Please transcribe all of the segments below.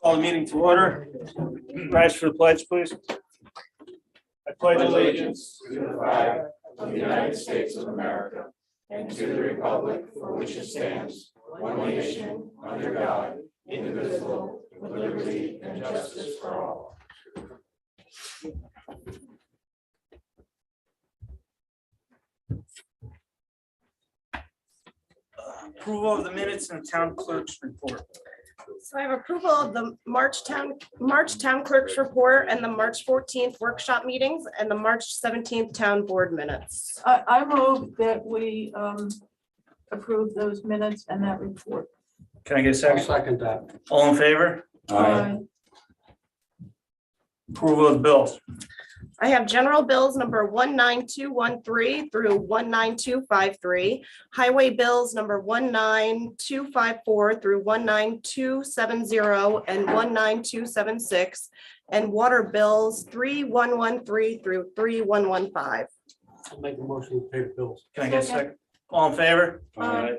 Call the meeting to order. Rise for the pledge, please. I pledge allegiance to the flag of the United States of America and to the republic for which it stands, one nation, under God, indivisible, with liberty and justice for all. Approval of the minutes and town clerk's report. So I have approval of the March town clerk's report and the March 14th workshop meetings and the March 17th town board minutes. I move that we approve those minutes and that report. Can I get a I'll second? second that. All in favor? Aye. Approval of the bills. I have general bills number 19213 through 19253, highway bills number 19254 through 19270 and 19276, and water bills 3113 through 3115. I'll make a motion to pay the bills. Can I get a second? All in favor? Aye.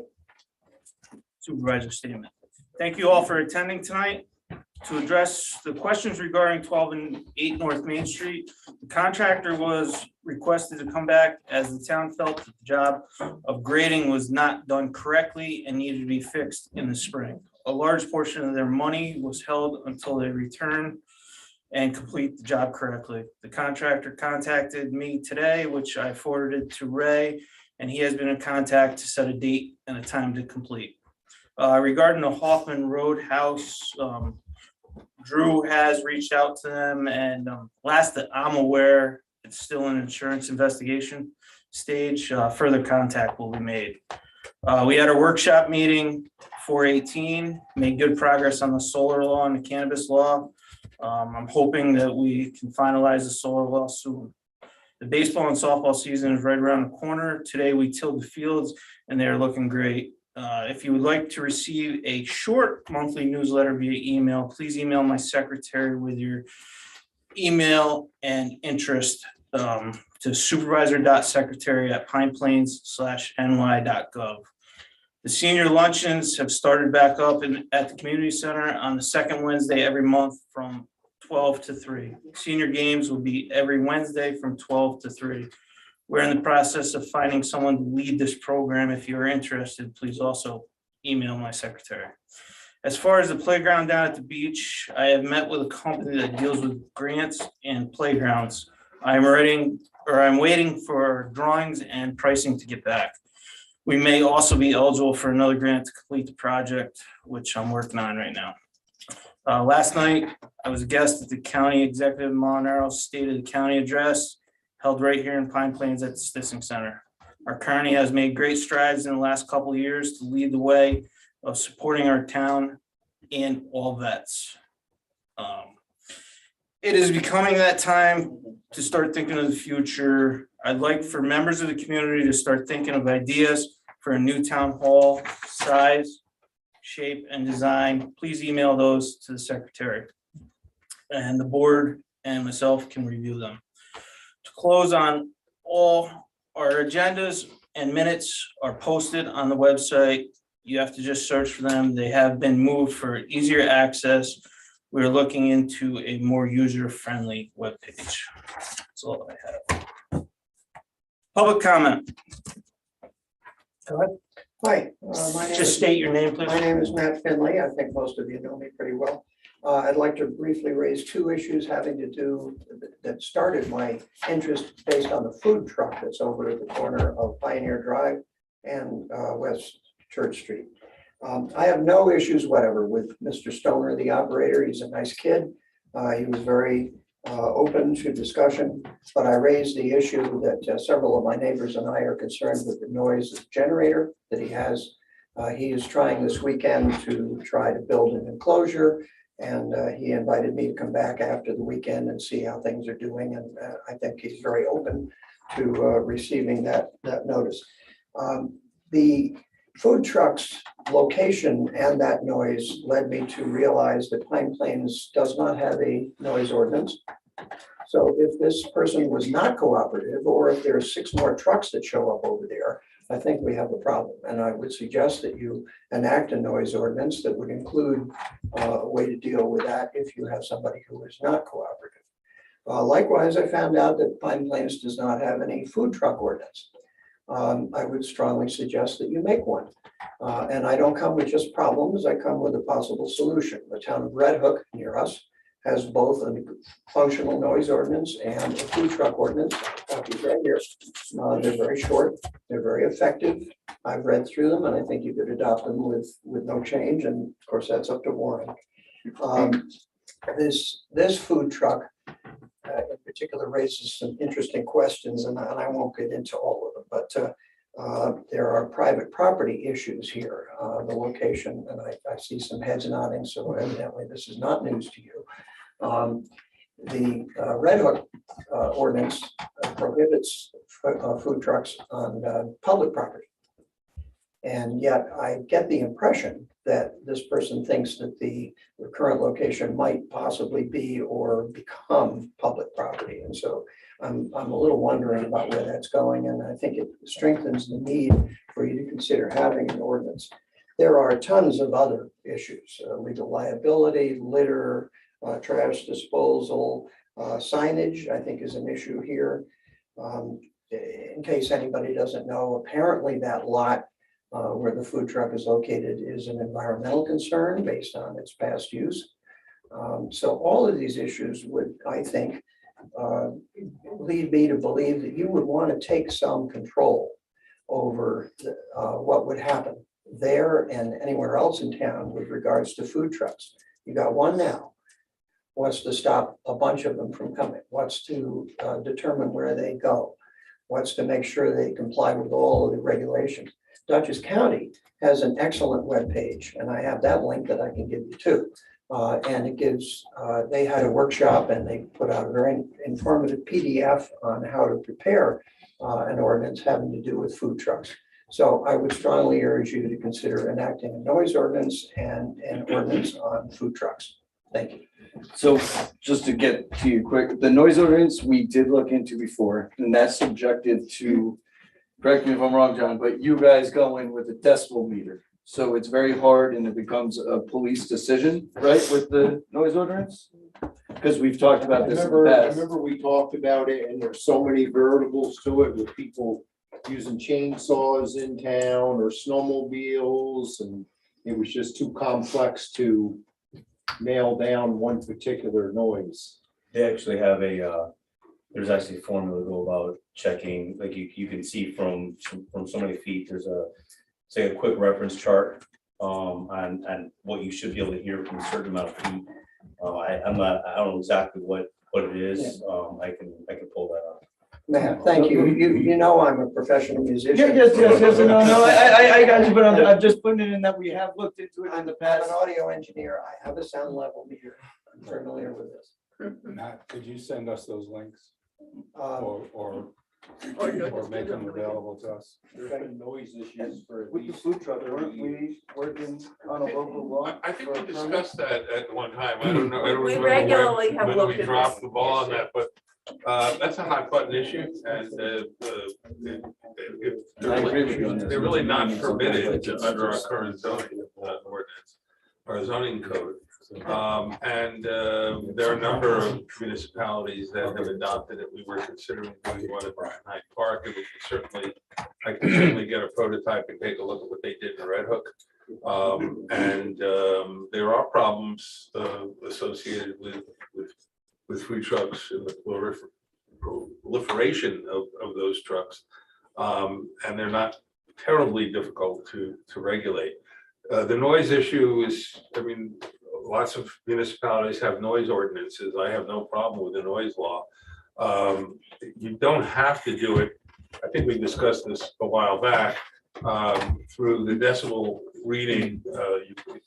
Supervisor Statement. Thank you all for attending tonight. To address the questions regarding 12 and 8 North Main Street, the contractor was requested to come back as the town felt that the job of grading was not done correctly and needed to be fixed in the spring. A large portion of their money was held until they return and complete the job correctly. The contractor contacted me today, which I forwarded to Ray, and he has been in contact to set a date and a time to complete. Regarding the Hoffman Roadhouse, Drew has reached out to them, and last that I'm aware, it's still an insurance investigation stage. Further contact will be made. We had a workshop meeting 4/18, made good progress on the solar law and the cannabis law. I'm hoping that we can finalize the solar law soon. The baseball and softball season is right around the corner. Today we tilled the fields and they're looking great. If you would like to receive a short monthly newsletter via email, please email my secretary with your email and interest to supervisor.secretary@pineplains/ny.gov. The senior luncheons have started back up at the community center on the second Wednesday every month from 12 to 3. Senior games will be every Wednesday from 12 to 3. We're in the process of finding someone to lead this program. If you're interested, please also email my secretary. As far as the playground down at the beach, I have met with a company that deals with grants and playgrounds. I'm waiting for drawings and pricing to get back. We may also be eligible for another grant to complete the project, which I'm working on right now. Last night, I was a guest at the County Executive Molinaro State of the County Address, held right here in Pine Plains at the Stissing Center. Our county has made great strides in the last couple of years to lead the way of supporting our town and all vets. It is becoming that time to start thinking of the future. I'd like for members of the community to start thinking of ideas for a new town hall, size, shape, and design. Please email those to the secretary. And the board and myself can review them. To close on, all our agendas and minutes are posted on the website. You have to just search for them. They have been moved for easier access. We're looking into a more user-friendly webpage. That's all I have. Public comment. Go ahead. Hi, my name Just is, state your name, please. my name is Matt Finley. I think most of you know me pretty well. I'd like to briefly raise two issues having to do, that started my interest based on the food truck that's over at the corner of Pioneer Drive and West Church Street. I have no issues whatever with Mr. Stoner, the operator. He's a nice kid. He was very open to discussion, but I raised the issue that several of my neighbors and I are concerned with the noise generator that he has. He is trying this weekend to try to build an enclosure, and he invited me to come back after the weekend and see how things are doing, and I think he's very open to receiving that notice. The food truck's location and that noise led me to realize that Pine Plains does not have a noise ordinance. So if this person was not cooperative, or if there are 6 more trucks that show up over there, I think we have a problem. And I would suggest that you enact a noise ordinance that would include a way to deal with that if you have somebody who is not cooperative. Likewise, I found out that Pine Plains does not have any food truck ordinance. I would strongly suggest that you make one. And I don't come with just problems, I come with a possible solution. The town of Red Hook near us has both a functional noise ordinance and a food truck ordinance. Copies right here. They're very short, they're very effective. I've read through them and I think you could adopt them with no change. And of course, that's up to Warren. This food truck in particular raises some interesting questions, and I won't get into all of them, but there are private property issues here. The location, and I see some heads nodding, so evidently this is not news to you. The Red Hook ordinance prohibits food trucks on public property. And yet I get the impression that this person thinks that the current location might possibly be or become public property. And so I'm a little wondering about where that's going. And I think it strengthens the need for you to consider having an ordinance. There are tons of other issues, legal liability, litter, trash disposal, signage, I think is an issue here. In case anybody doesn't know, apparently that lot where the food truck is located is an environmental concern based on its past use. So all of these issues would, I think, lead me to believe that you would want to take some control over what would happen there and anywhere else in town with regards to food trucks. You got one now. What's to stop a bunch of them from coming? What's to determine where they go? What's to make sure they comply with all of the regulations? Dutchess County has an excellent webpage, and I have that link that I can give you too. And it gives, they had a workshop and they put out a very informative PDF on how to prepare an ordinance having to do with food trucks. So I would strongly urge you to consider enacting a noise ordinance and an ordinance on food trucks. Thank you. So just to get to you quick, the noise ordinance we did look into before, and that's subjective to, correct me if I'm wrong, John, but you guys go in with a decibel meter. So it's very hard and it becomes a police decision, right, with the noise ordinance? Because we've talked about this in the I past. remember we talked about it and there's so many variables to it with people using chainsaws in town or snowmobiles, and it was just too complex to nail down one particular noise. They actually have there's actually a formula to go about checking, like you can see from so many feet, there's say a quick reference chart on what you should be able to hear from a certain amount of feet. I don't know exactly what it is. I can pull that up. Matt, thank you. You know I'm a professional musician. Yes, no, I got you, but I'm just putting it in that we have looked into it in the I'm past. an audio engineer. I have a sound level meter. I'm familiar with this. Matt, could you send us those links or Or make them available to us? There's been noise issues for at With the least food truck, 30 weren't years. we working on a local law? I think for we a permit? discussed that at one time. I don't know. I don't We remember regularly when- have when looked we at dropped this. the ball on that, but that's a hot button issue, and I agree with you on this. they're really not permitted under our current zoning ordinance or zoning code. And there are a number of municipalities that have adopted it. We were considering doing one at Hyde Park, and I can certainly get a prototype and take a look at what they did in Red Hook. And there are problems associated with food trucks and the proliferation of those trucks. And they're not terribly difficult to regulate. The noise issue is, I mean, lots of municipalities have noise ordinances. I have no problem with the noise law. You don't have to do it. I think we discussed this a while back through the decibel reading.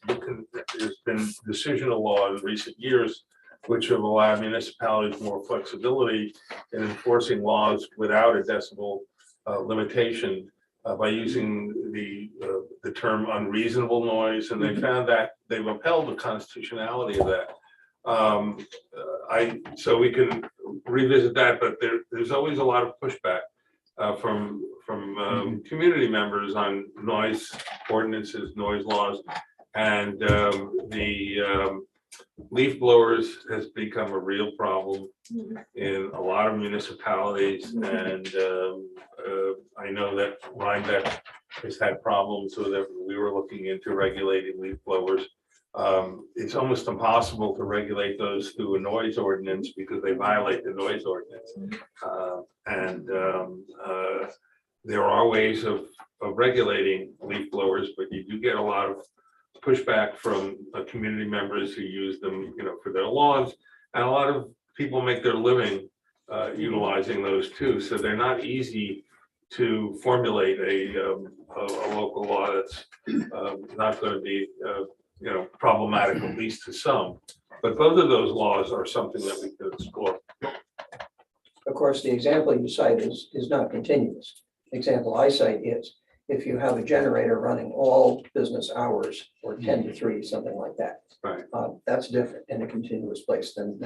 There's been decisional law in recent years which have allowed municipalities more flexibility in enforcing laws without a decibel limitation by using the term unreasonable noise, and they found that they've upheld the constitutionality of that. So we can revisit that, but there's always a lot of pushback. from community members on noise ordinances, noise laws. And the leaf blowers has become a real problem in a lot of municipalities. And I know that Rhinebeck has had problems with it. We were looking into regulating leaf blowers. It's almost impossible to regulate those through a noise ordinance because they violate the noise ordinance. There are ways of regulating leaf blowers, but you do get a lot of pushback from community members who use them, for their lawns. And a lot of people make their living utilizing those too. So they're not easy to formulate a local law that's not going to be problematic, at least to some. But both of those laws are something that we could explore. Of course, the example you cite is not continuous. The example I cite is if you have a generator running all business hours or 10 to 3, something like that. Right. That's different in a continuous place than.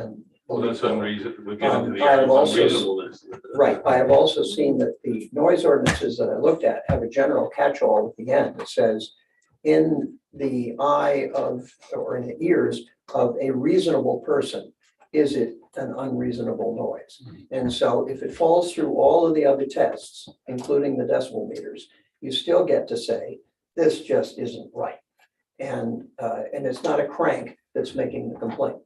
Well, that's unreasonable. We get into the I have also- unreasonableness. Right. I have also seen that the noise ordinances that I looked at have a general catch-all at the end that says in the eye of, or in the ears of a reasonable person, is it an unreasonable noise? And so if it falls through all of the other tests, including the decibel meters, you still get to say, this just isn't right. And it's not a crank that's making the complaint.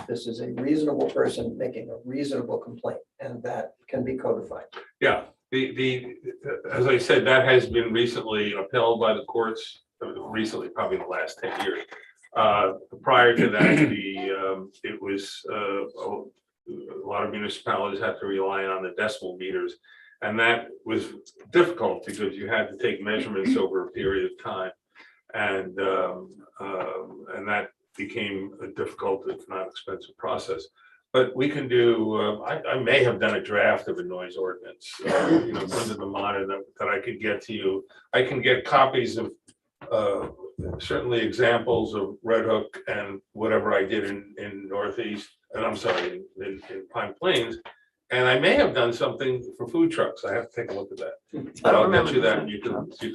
This is a reasonable person making a reasonable complaint, and that can be codified. Yeah, as I said, that has been recently upheld by the courts, recently, probably in the last 10 years. Prior to that, it was a lot of municipalities had to rely on the decibel meters. And that was difficult because you had to take measurements over a period of time. And that became a difficult, if not expensive process. But we can do, I may have done a draft of a noise ordinance, printed them on and that I could get to you. I can get copies of certainly examples of Red Hook and whatever I did in Northeast, and I'm sorry, in Pine Plains. And I may have done something for food trucks. I have to take a look at that. But I'll get you that and you can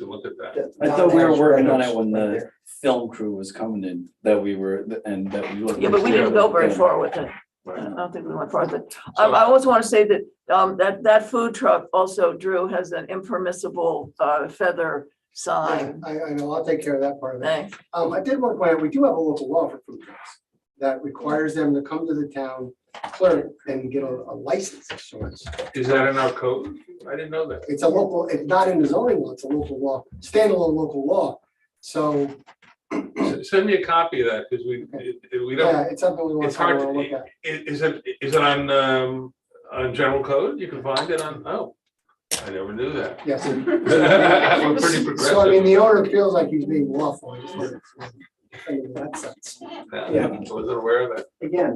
look at that. I thought we were working on it when the film crew was coming in, that we were, and that we looked. Yeah, but we didn't go very Yeah. far with it. Right. I don't think we went far with it. I also want to say that that food truck also, Drew, has an impermissible feather sign. I know, I'll take care of that part of it. Thanks. I did want to point out, we do have a local law for food trucks that requires them to come to the town clerk and get a license of sorts. Is that in our code? I didn't know that. It's a local, it's not in the zoning law, it's a local law, standalone local law. So, Send me a copy of that because we yeah, don't, it's something we want it's to hard look to, at. is it on general code? You can find it on, oh, I never knew that. Yes. We're pretty progressive. So I mean, the owner feels like he's being lawful. I just wanted to think in that sense. Yeah, I wasn't aware of that. Again,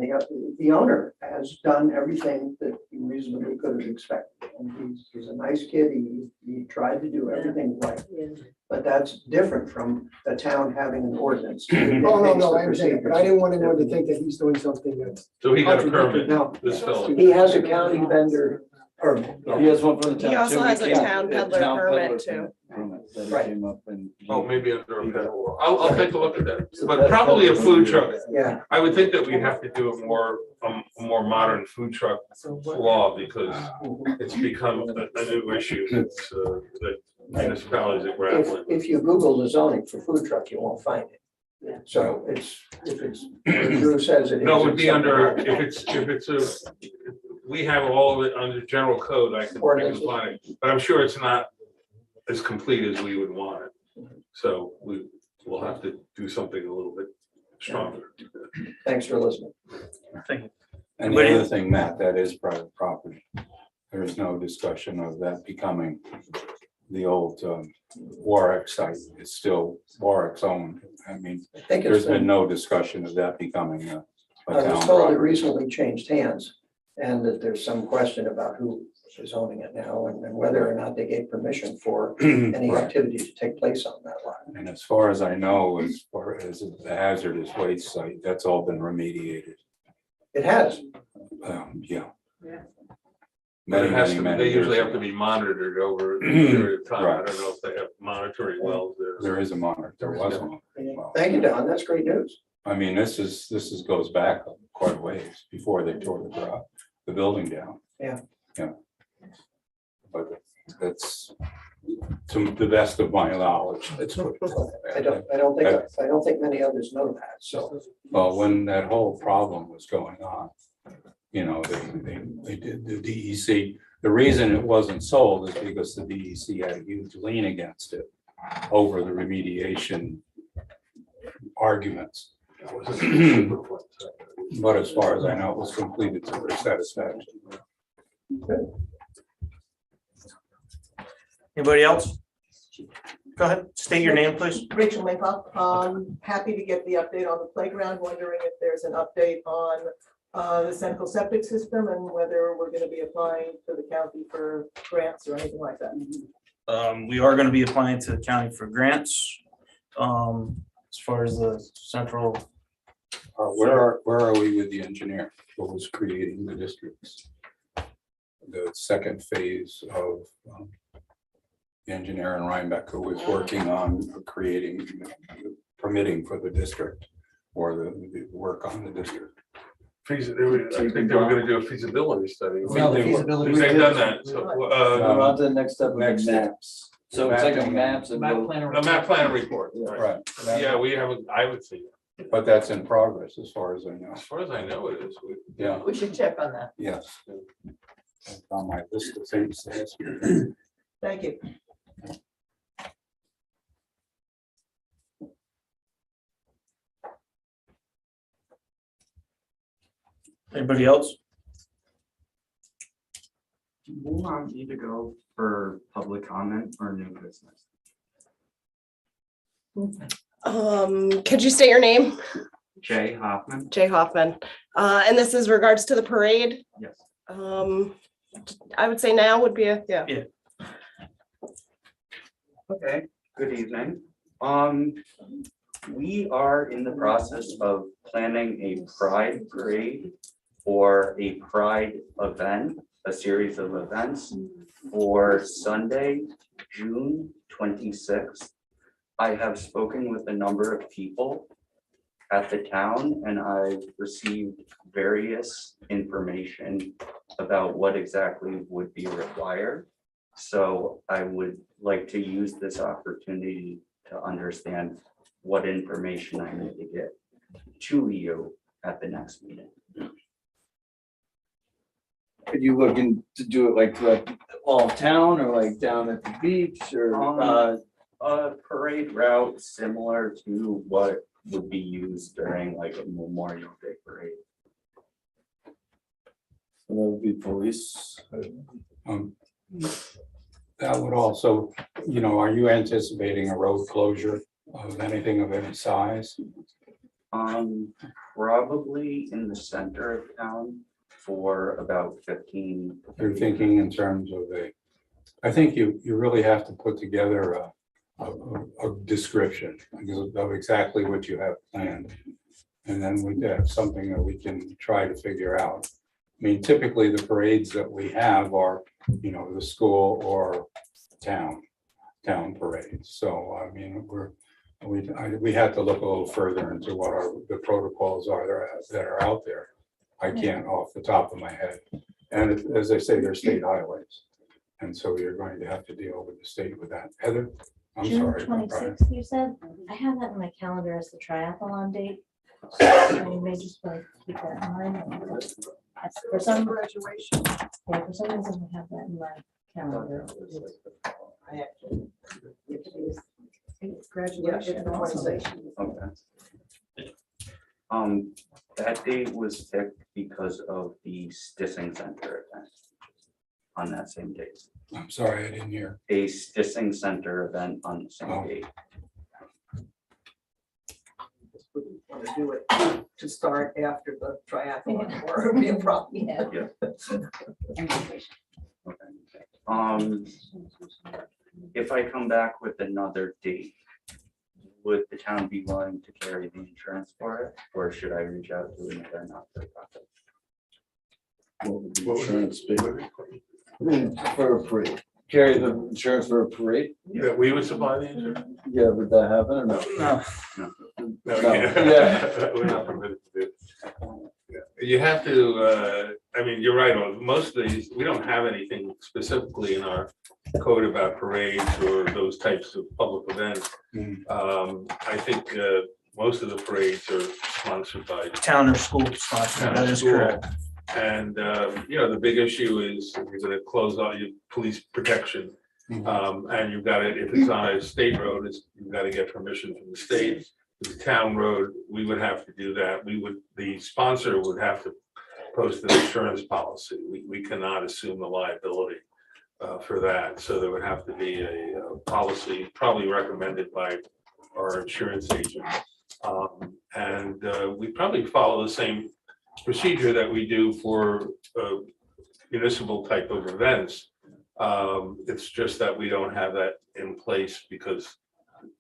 the owner has done everything that you reasonably could have expected. And he's a nice kid. He tried to do everything right. But that's different from the town having an ordinance. Oh, no, I understand, but I didn't want anyone to think that he's doing something that's. So he got a permit, No, this fellow. he has a county vendor permit. He has one from the town. He also too. has a Yeah, town yeah, peddler town permit, peddler too. permit that he Right. came up and. Oh, maybe under a federal law. I'll take a look at that, but probably a food truck. Yeah, I would think that we'd have to do a more modern food truck law because it's become a new issue that's that municipalities are grappling. if you Google the zoning for food truck, you won't find it. So if it's, Drew says it is. No, it would be it's under, something if it's a, we have all of it under general code, I can find it, but I'm sure it's not as complete as we would want it. So we'll have to do something a little bit stronger. Thanks for listening. And the other thing, Matt, that is private property. There is no discussion of that becoming the old Warwick site. It's still Warwick's own. I mean, I think there's it's been no discussion of that becoming a I was town told it property. recently changed hands and that there's some question about who is owning it now and whether or not they gave permission for any Right. activity to take place on that lot. And as far as I know, as far as the hazardous waste site, that's all been remediated. It has. Yeah. But it has many, to, many they years usually have to ago. be monitored over a period of time. I Right. don't know if they have monitoring wells there. There is a monitor, there was one. Well, Thank you, Don. That's great news. I mean, this goes back quite a ways before they tore the building down. Yeah. Yeah. But that's to the best of my knowledge. Let's put it that way. I don't think many others know that, so. Well, when that whole problem was going on, you know, they did the DEC, the reason it wasn't sold is because the DEC had a huge lien against it over the remediation arguments. But as far as I know, it was completed to their satisfaction. Anybody else? Go ahead, state your name, please. Rachel Maypop, happy to get the update on the playground, wondering if there's an update on the central septic system and whether we're gonna be applying to the county for grants or anything like that. We are gonna be applying to the county for grants. As far as the central, Where are we with the engineer who was creating the districts? The second phase of the engineer in Rhinebeck who was working on creating permitting for the district or the work on the district. I think they were gonna do a feasibility study. Well, the feasibility- They've done that. So, We're on to the next step, Next next step. maps. So it's like a maps and we'll- the map plan report. Right. Yeah, we haven't, I would see it. But that's in progress as far as I know. As far as I know, it is. Yeah, We should check on that. yes. It's on my list of things. to ask you. Thank you. anybody else? Do you want me to go for public comment or new business? Could you state your name? Jay Hoffman? Jay Hoffman. And this is regards to the parade. Yes. I would say now would be yeah. Okay, good evening. We are in the process of planning a pride parade or a pride event, a series of events for Sunday, June 26th. I have spoken with a number of people at the town and I've received various information about what exactly would be required. So I would like to use this opportunity to understand what information I need to get to you at the next meeting. Are you looking to do it like throughout all of town or like down at the beach or? A parade route similar to what would be used during like a Memorial Day parade. That would be police. That would also, you know, are you anticipating a road closure of anything of any size? Probably in the center of town for about 15. You're thinking in terms of I think you really have to put together a description of exactly what you have planned. And then we have something that we can try to figure out. I mean, typically the parades that we have are, you know, the school or town parades. So, I mean, we have to look a little further into what the protocols are that are out there. I can't off the top of my head. And as I say, they're state highways. And so you're going to have to deal with the state with that. Heather? I'm June sorry. Brian. 26th, you said? I have that in my calendar as the triathlon date. So you may just want to keep that in mind. For some Graduation. yeah, for some reason, I have that in my calendar. I actually. It's Graduation. graduation also. Okay. That date was picked because of the Stissing Center event on that same date. I'm sorry, I didn't hear. A Stissing Center event on the same date. Want to do it to start after the triathlon or it'll be a problem. Yeah. Okay. If I come back with another date, would the town be willing to carry the insurance for it, or should I reach out to another not-for-profit? What would the insurance be? For a parade, carry the insurance for a parade? That we would supply the insurance? Yeah, would that happen or no? No, No, No, yeah. We're not permitted to do. Yeah. You have to, I mean, you're right, on most of these, we don't have anything specifically in our code about parades or those types of public events. I think most of the parades are sponsored by town or school sponsor, that is correct. And, you know, the big issue is if you're gonna close all your police protection. And you've got to, if it's on a state road, you've got to get permission from the state. If it's a town road, we would have to do that. The sponsor would have to post an insurance policy. We cannot assume the liability for that. So there would have to be a policy probably recommended by our insurance agent. And we probably follow the same procedure that we do for municipal type of events. It's just that we don't have that in place because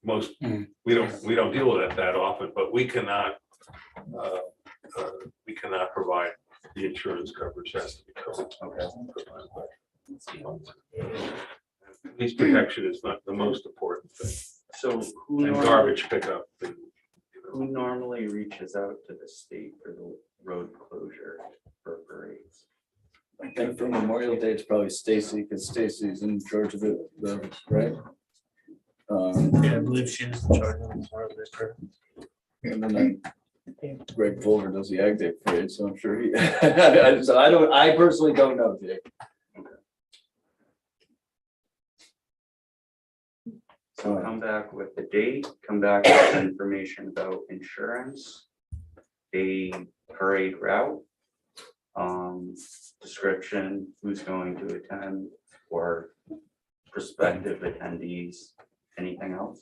we don't deal with it that often, but we cannot provide the insurance coverage has to be covered. Police protection is not the most important thing. So And garbage pickup. And, who normally reaches out to the state for the road closure for parades? I think for Memorial Day, it's probably Stacy, because Stacy's in charge of it, right? Yeah, I believe she is in charge of the Memorial Day parade. And then Greg Fuller does the Ag Day parade, so I'm sure he, so I personally don't know, Jake. So come back with the date, come back with information about insurance, a parade route, description, who's going to attend, or prospective attendees, anything else?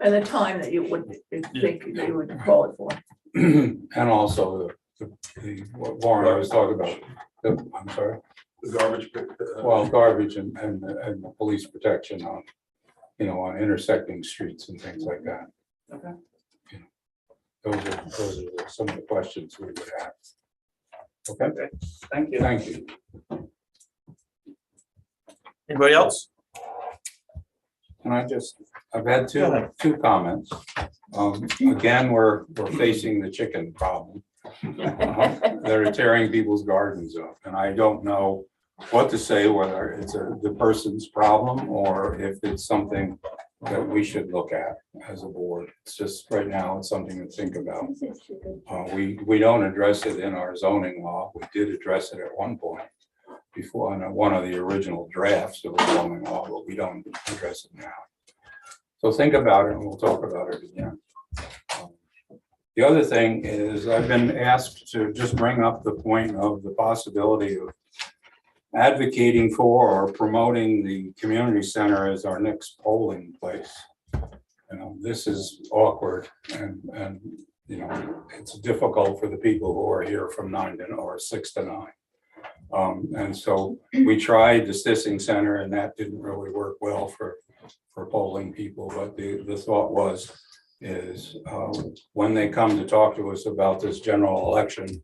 And the time that you would think that you would call it for. And also what Warren was talking about, I'm sorry, the garbage. well, garbage and the police protection on, you know, on intersecting streets and things like that. Okay. You know, those are some of the questions we would have. Okay, Thank you. thank you. Anybody else? And I've had two comments. Again, we're facing the chicken problem. They're tearing people's gardens up, and I don't know what to say, whether it's the person's problem or if it's something that we should look at as a board. It's just right now, it's something to think about. We don't address it in our zoning law. We did address it at one point before on one of the original drafts of the zoning law, but we don't address it now. So think about it and we'll talk about it again. The other thing is I've been asked to just bring up the point of the possibility of advocating for or promoting the community center as our next polling place. You know, this is awkward and you know, it's difficult for the people who are here from 9 to or 6 to 9. And so we tried the Stissing Center and that didn't really work well for polling people. But the thought is when they come to talk to us about this general election,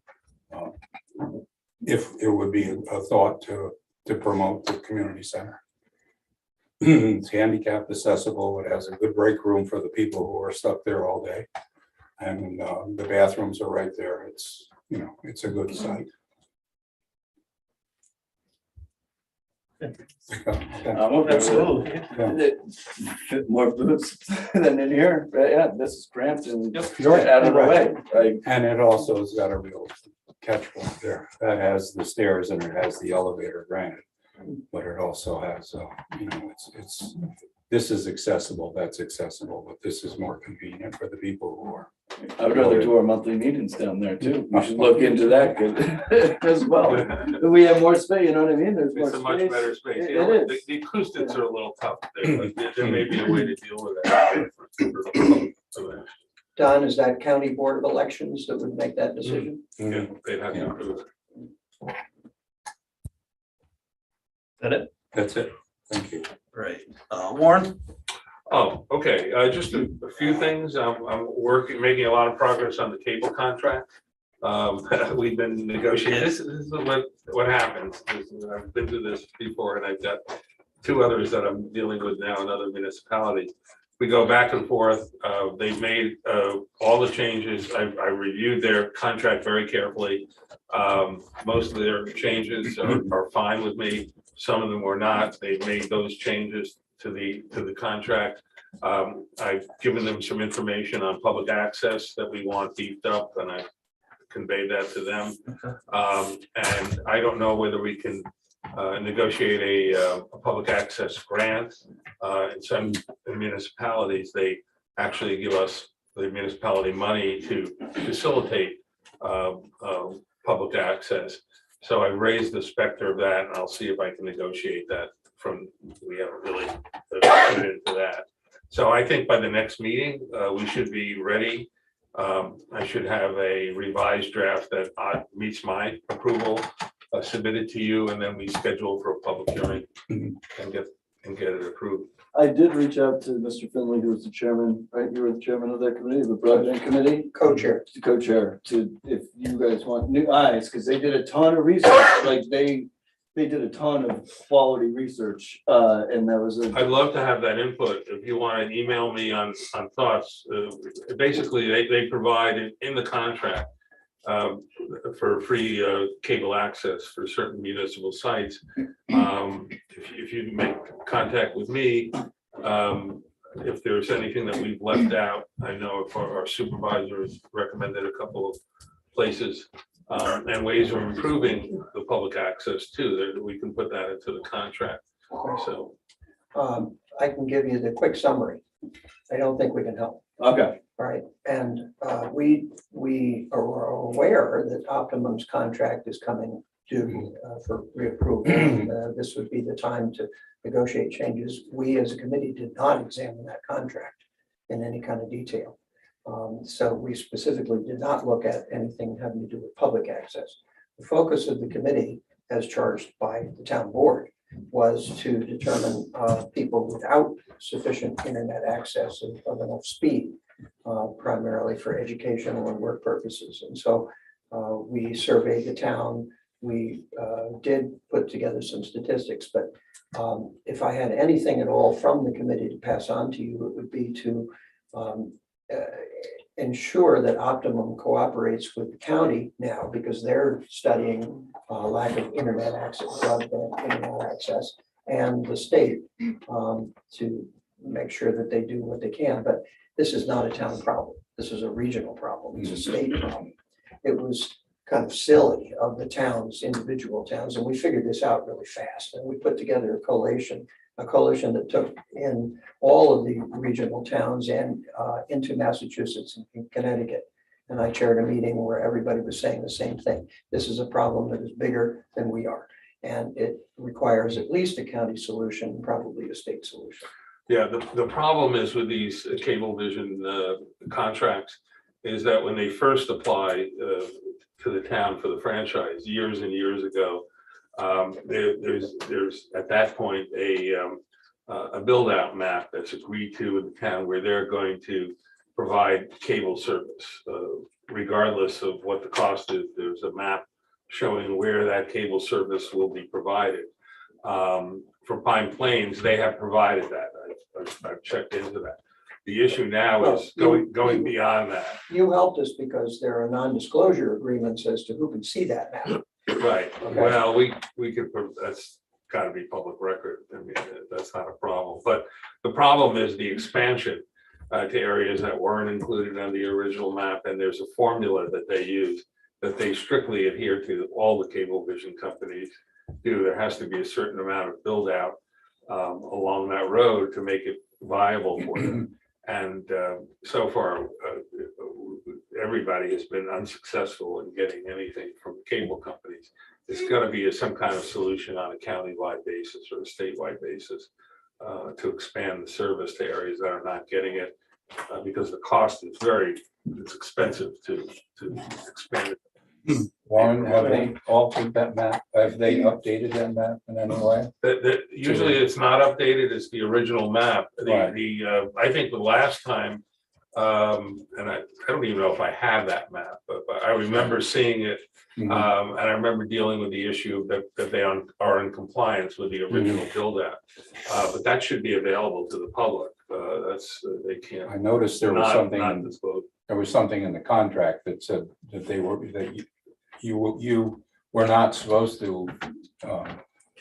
if it would be a thought to promote the community center. It's handicap accessible. It has a good break room for the people who are stuck there all day. And the bathrooms are right there. It's, you know, it's a good site. Absolutely. Fit more booths than in here, but yeah, this is cramped and Right, out of the way. And it also has got a real catch point there. That has the stairs and it has the elevator granted. But it also has, you know, this is accessible, that's accessible, but this is more convenient for the people who are. I would rather do our monthly meetings down there too. We should look into that as well. We have more space, you know what I mean? There's more It's a much space. better space. It You know, is. the acoustics are a little tough there, but there may be a way to deal with that. Don, is that county board of elections that would make that decision? Yeah, they'd have to approve it. Is that it? That's it. Thank you. Right. Warren? Oh, okay, just a few things. I'm making a lot of progress on the cable contract. We've been negotiating, this is what happens. I've been through this before, and I've got two others that I'm dealing with now in other municipalities. We go back and forth. They've made all the changes. I reviewed their contract very carefully. Most of their changes are fine with me. Some of them were not. They've made those changes to the contract. I've given them some information on public access that we want beefed up, and I conveyed that to them. And I don't know whether we can negotiate a public access grant. In some municipalities, they actually give us the municipality money to facilitate public access. So I raised the specter of that, and I'll see if I can negotiate that from, we haven't really put into that. So I think by the next meeting, we should be ready. I should have a revised draft that meets my approval submitted to you, and then we schedule for a public hearing and get it approved. I did reach out to Mr. Finley, who was the chairman, right? You were the chairman of that committee, the broadband committee? Co-chair. Co-chair, to, if you guys want new eyes, because they did a ton of research, like they did a ton of quality research, and that was I'd love to have that input. If you want to email me on thoughts, basically they provide in the contract for free cable access for certain municipal sites. If you make contact with me, if there's anything that we've left out, I know if our supervisors recommended a couple of places and ways of improving the public access too, that we can put that into the contract. So I can give you the quick summary. I don't think we can help. Okay. All right, and we are aware that Optimum's contract is coming due for reapproval. This would be the time to negotiate changes. We as a committee did not examine that contract in any kind of detail. So we specifically did not look at anything having to do with public access. The focus of the committee, as charged by the town board, was to determine people without sufficient internet access of enough speed, primarily for educational and work purposes. And so we surveyed the town. We did put together some statistics, but if I had anything at all from the committee to pass on to you, it would be to ensure that Optimum cooperates with the county now, because they're studying lack of internet access, broadband internet access, and the state to make sure that they do what they can. But this is not a town problem. This is a regional problem. It's a state problem. It was kind of silly of the towns, individual towns, and we figured this out really fast. And we put together a coalition that took in all of the regional towns and into Massachusetts and Connecticut. And I chaired a meeting where everybody was saying the same thing. This is a problem that is bigger than we are. And it requires at least a county solution, probably a state solution. yeah, the problem is with these Cablevision contracts is that when they first apply to the town for the franchise years and years ago, there's at that point a build out map that's agreed to in the town where they're going to provide cable service regardless of what the cost is. There's a map showing where that cable service will be provided. For Pine Plains, they have provided that. I've checked into that. The issue now is going beyond that. You helped us because there are non-disclosure agreements as to who can see that map. Right, Okay. well, we could, that's gotta be public record, I mean, that's not a problem, but the problem is the expansion to areas that weren't included on the original map, and there's a formula that they use that they strictly adhere to, all the Cablevision companies do. There has to be a certain amount of build out along that road to make it viable for them. And so far, everybody has been unsuccessful in getting anything from cable companies. It's got to be some kind of solution on a county-wide basis or a statewide basis to expand the service to areas that are not getting it, because the cost is it's expensive to expand it. Warren, have they altered that map? Have they updated that map in any way? Usually it's not updated, it's the original map. Right. I think the last time, and I don't even know if I have that map, but I remember seeing it, Mhm. and I remember dealing with the issue that they are in compliance with the original build out. But that should be available to the public. They can't. I noticed there was not something, disclose. there was something in the contract that said that you were not supposed to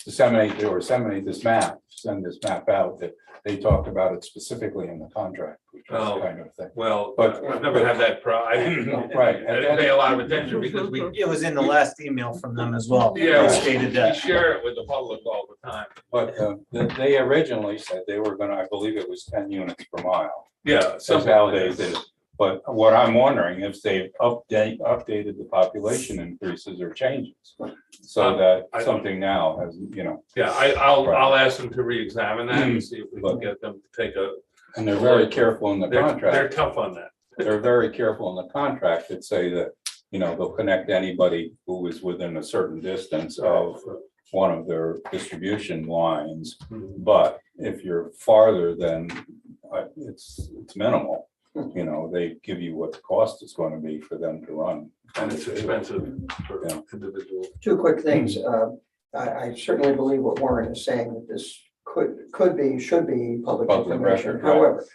disseminate or disseminate this map, send this map out, that they talked about it specifically in the contract, which Oh. was kind of thing. Well, But- I've never had that I didn't Right. I didn't pay a lot of attention because we. It was in the last email from them as well. Yeah, They stated we that. share it with the public all the time. But they originally said they were gonna, I believe it was 10 units per mile. Yeah. That's something how like they that. did it. But what I'm wondering if they've updated the population increases or changes. So that I don't- something now has, you know, Yeah, I'll ask them to re-examine that and see if we can But- get them to take a. and they're very careful in the They're contract. tough on that. They're very careful in the contract that say that, you know, they'll connect anybody who is within a certain distance of one of their distribution lines. But if you're farther than, it's minimal. You know, they give you what the cost is going to be for them to run. And it's expensive for Yeah. individuals. Two quick things. I certainly believe what Warren is saying, that this could be, should be public Public information. record, right. However,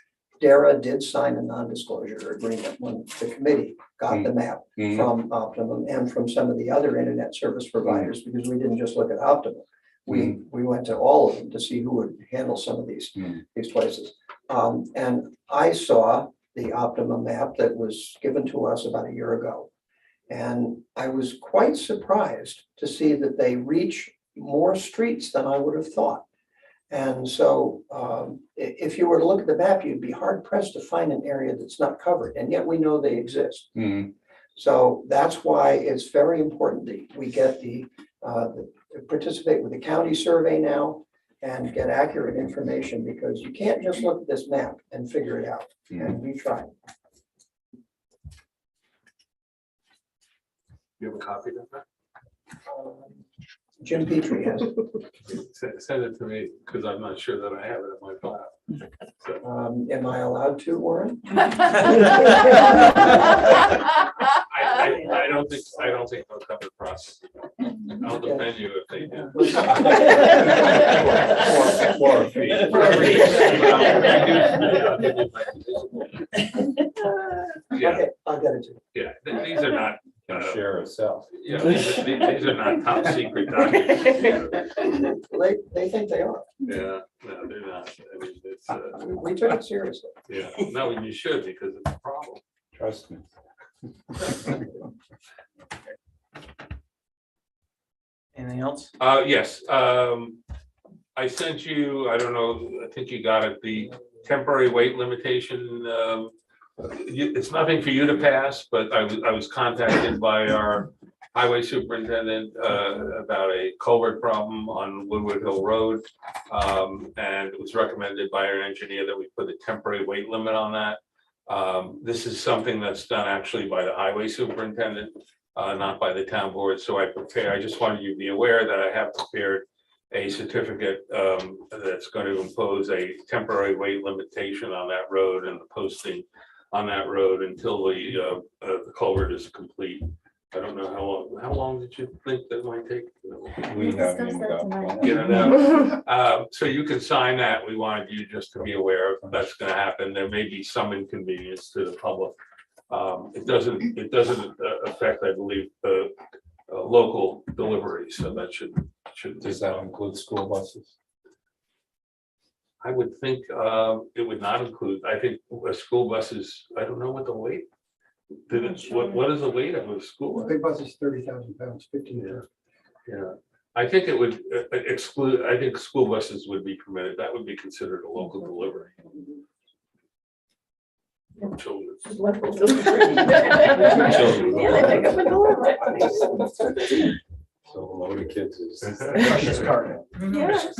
DARA did sign a non-disclosure agreement when the committee got the map Mhm. from Optimum and from some of the other internet service providers, because we didn't just look at Optimum. We went to all of them to see who would handle some of these places. And I saw the Optimum map that was given to us about a year ago. And I was quite surprised to see that they reach more streets than I would have thought. And so if you were to look at the map, you'd be hard pressed to find an area that's not covered, and yet we know they exist. Mhm. So that's why it's very important that we get participate with the county survey now and get accurate information, because you can't just look at this map and figure it out. And we tried. You have a copy of that? Jim Petrie has. Send it to me, because I'm not sure that I have it in my file. Am I allowed to, Warren? I don't think they'll cover the process. I'll defend you if they do. For a fee. Yeah, Okay, I'll get it to you. yeah, these are not, Share a cell. yeah, these are not top secret documents. They think they are. Yeah, no, they're not. I mean, it's, We took it seriously. yeah, no, you should, because it's a problem. Trust me. Anything else? Yes, I sent you, I don't know, I think you got it, the temporary weight limitation. It's nothing for you to pass, but I was contacted by our highway superintendent about a culvert problem on Woodward Hill Road. And it was recommended by our engineer that we put a temporary weight limit on that. This is something that's done actually by the highway superintendent, not by the town board. So I just wanted you to be aware that I have prepared a certificate that's going to impose a temporary weight limitation on that road and the posting on that road until the culvert is complete. I don't know how long did you think that might take? We haven't even Discuss that got. tonight. You know, so you can sign that. We wanted you just to be aware of that's gonna happen. There may be some inconvenience to the public. It doesn't affect, I believe, the local delivery, so that should. Does that include school buses? I would think it would not include, I think school buses, I don't know what the weight. What is the weight of a school? bus? Big bus is 30,000 pounds, 15 years. Yeah, I think it would exclude, I think school buses would be permitted. That would be considered a local delivery. Children. So a load of kids is. Precious cargo. Yeah. Is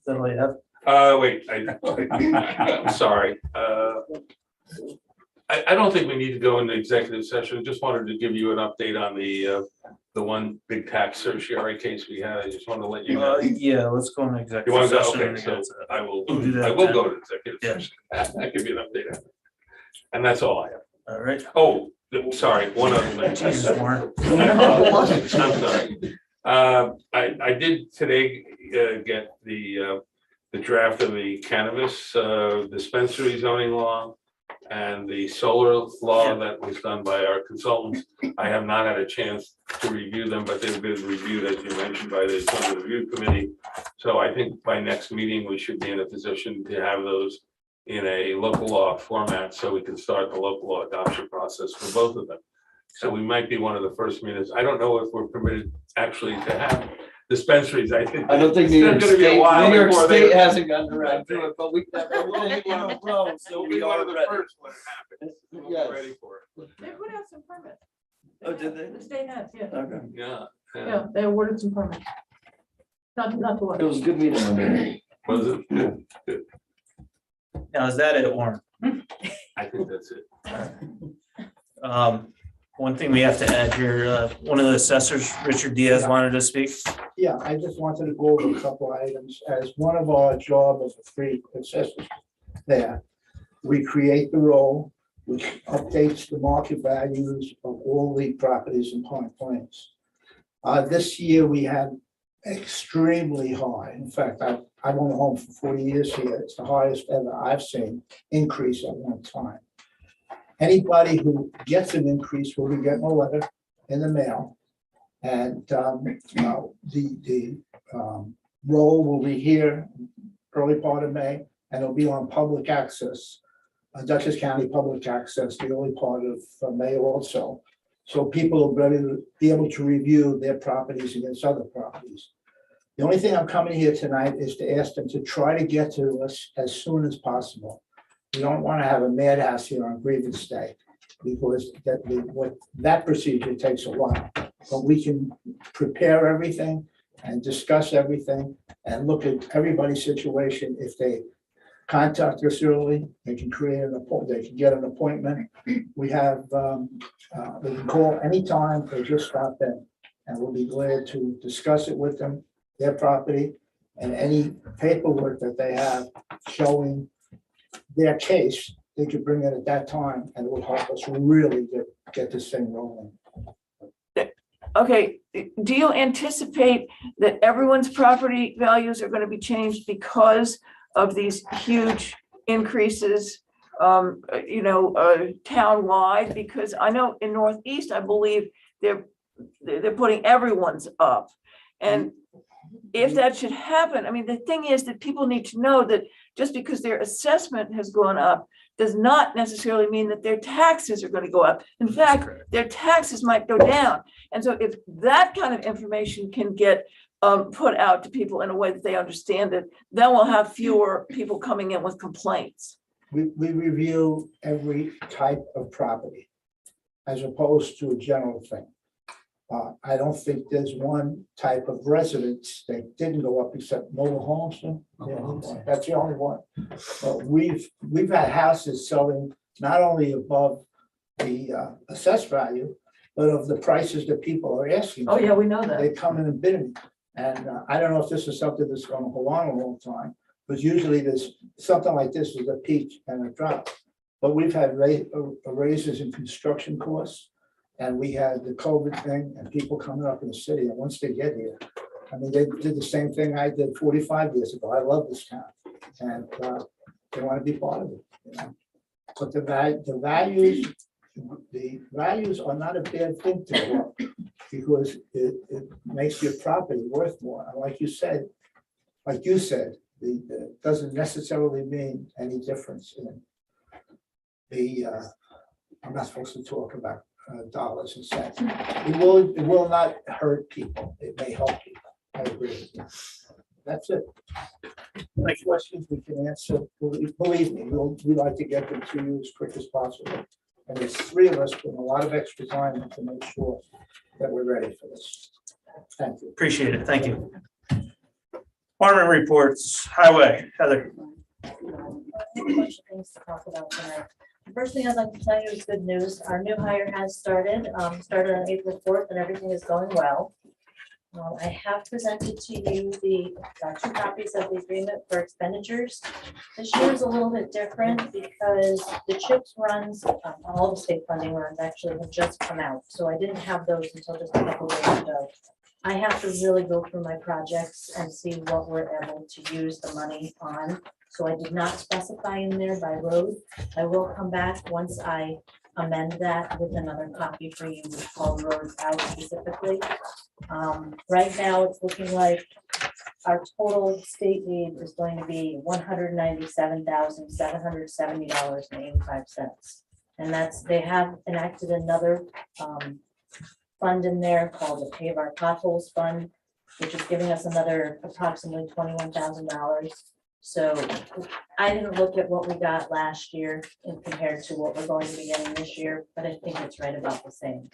that all you have? Wait, I'm sorry. I don't think we need to go into executive session. Just wanted to give you an update on the one big tax certiorari case we had. I just wanted to let you know. Yeah, let's go into You executive want to go? session. Okay, so I will We'll do that I will then. go to executive Yeah. session. I'll give you an update. And that's all I have. All right. Oh, Sorry, one other thing. Jesus, Warren. I'm sorry. I did today get the draft of the cannabis dispensary zoning law and the solar law that was done by our consultants. I have not had a chance to review them, but they've been reviewed, as you mentioned, by the zoning review committee. So I think by next meeting, we should be in a position to have those in a local law format, so we can start the local law adoption process for both of them. So we might be one of the first meetings. I don't know if we're permitted actually to have dispensaries. I think. I don't think it's New York gonna be a State, while New York before they- State hasn't gotten around to it, but we're gonna hit one of the roads, so We'll we be one are of the ready. first when it happens. We'll Yes. be ready for it. They put out some permits. Oh, did they? The state has, yeah. Okay. Yeah. Yeah, they awarded some permits. Not to It us. was a good meeting Monday. Was it? Good. Now, is that it, Warren? I think that's it. One thing we have to add here, one of the assessors, Richard Diaz, wanted to speak. Yeah, I just wanted to go over a couple items. As one of our job as a free assessors there, we create the role, which updates the market values of all the properties in Pine Plains. This year, we had extremely high. In fact, I've owned a home for 40 years here. It's the highest ever I've seen increase at one time. Anybody who gets an increase will be getting a letter in the mail. And the roll will be here early part of May, and it'll be on public access, Dutchess County Public Access, the early part of May also. So people will be able to review their properties against other properties. The only thing I'm coming here tonight is to ask them to try to get to us as soon as possible. We don't want to have a madhouse here on grievance day, because that procedure takes a while. But we can prepare everything and discuss everything and look at everybody's situation. If they contact us early, they can create an appointment, they can get an appointment. We have, they can call anytime, they just stop in, and we'll be glad to discuss it with them, their property, and any paperwork that they have showing their case, they could bring it at that time, and it will help us really get this thing rolling. Okay, do you anticipate that everyone's property values are going to be changed because of these huge increases, townwide? Because I know in Northeast, I believe they're putting everyone's up. And if that should happen, I mean, the thing is that people need to know that just because their assessment has gone up does not necessarily mean that their taxes are going to go up. In fact, their taxes might go down. And so if that kind of information can get put out to people in a way that they understand it, then we'll have fewer people coming in with complaints. We review every type of property as opposed to a general thing. I don't think there's one type of residence that didn't go up except mobile homes. Yeah, that's the only one. We've had houses selling not only above the assessed value, but of the prices that people are asking. Oh, yeah, we know that. They come in and bid. And I don't know if this is something that's going to go on a long time, but usually there's something like this is a peak and a drop. But we've had raises in construction costs. And we had the COVID thing and people coming up in the city, and once they get here, I mean, they did the same thing I did 45 years ago. I love this town, and they want to be part of it. But the values are not a bad thing to go up, because it makes your property worth more. And like you said, it doesn't necessarily mean any difference in the. I'm not supposed to talk about dollars and cents. It will not hurt people. It may help people. I agree with you. That's it. Any questions we can answer? Believe me, we like to get them to you as quick as possible. And there's three of us putting a lot of extra time to make sure that we're ready for this. Thank you. Appreciate it. Thank you. Department reports, highway, Heather. A bunch of things to talk about tonight. The first thing I'd like to tell you is good news. Our new hire has started on April 4th, and everything is going well. I have presented to you the 2 copies of the agreement for expenditures. This year is a little bit different because the CHIPS runs, all the state funding runs actually have just come out. So I didn't have those until just a couple of days ago. I have to really go through my projects and see what we're able to use the money on. So I did not specify in there by road. I will come back once I amend that with another copy for you, which called roads out specifically. Right now, it's looking like our total state aid is going to be $197,770.85. And that's, they have enacted another fund in there called the Pave Our Potholes Fund, which is giving us another approximately $21,000. So I didn't look at what we got last year and compared to what we're going to be getting this year, but I think it's right about the same.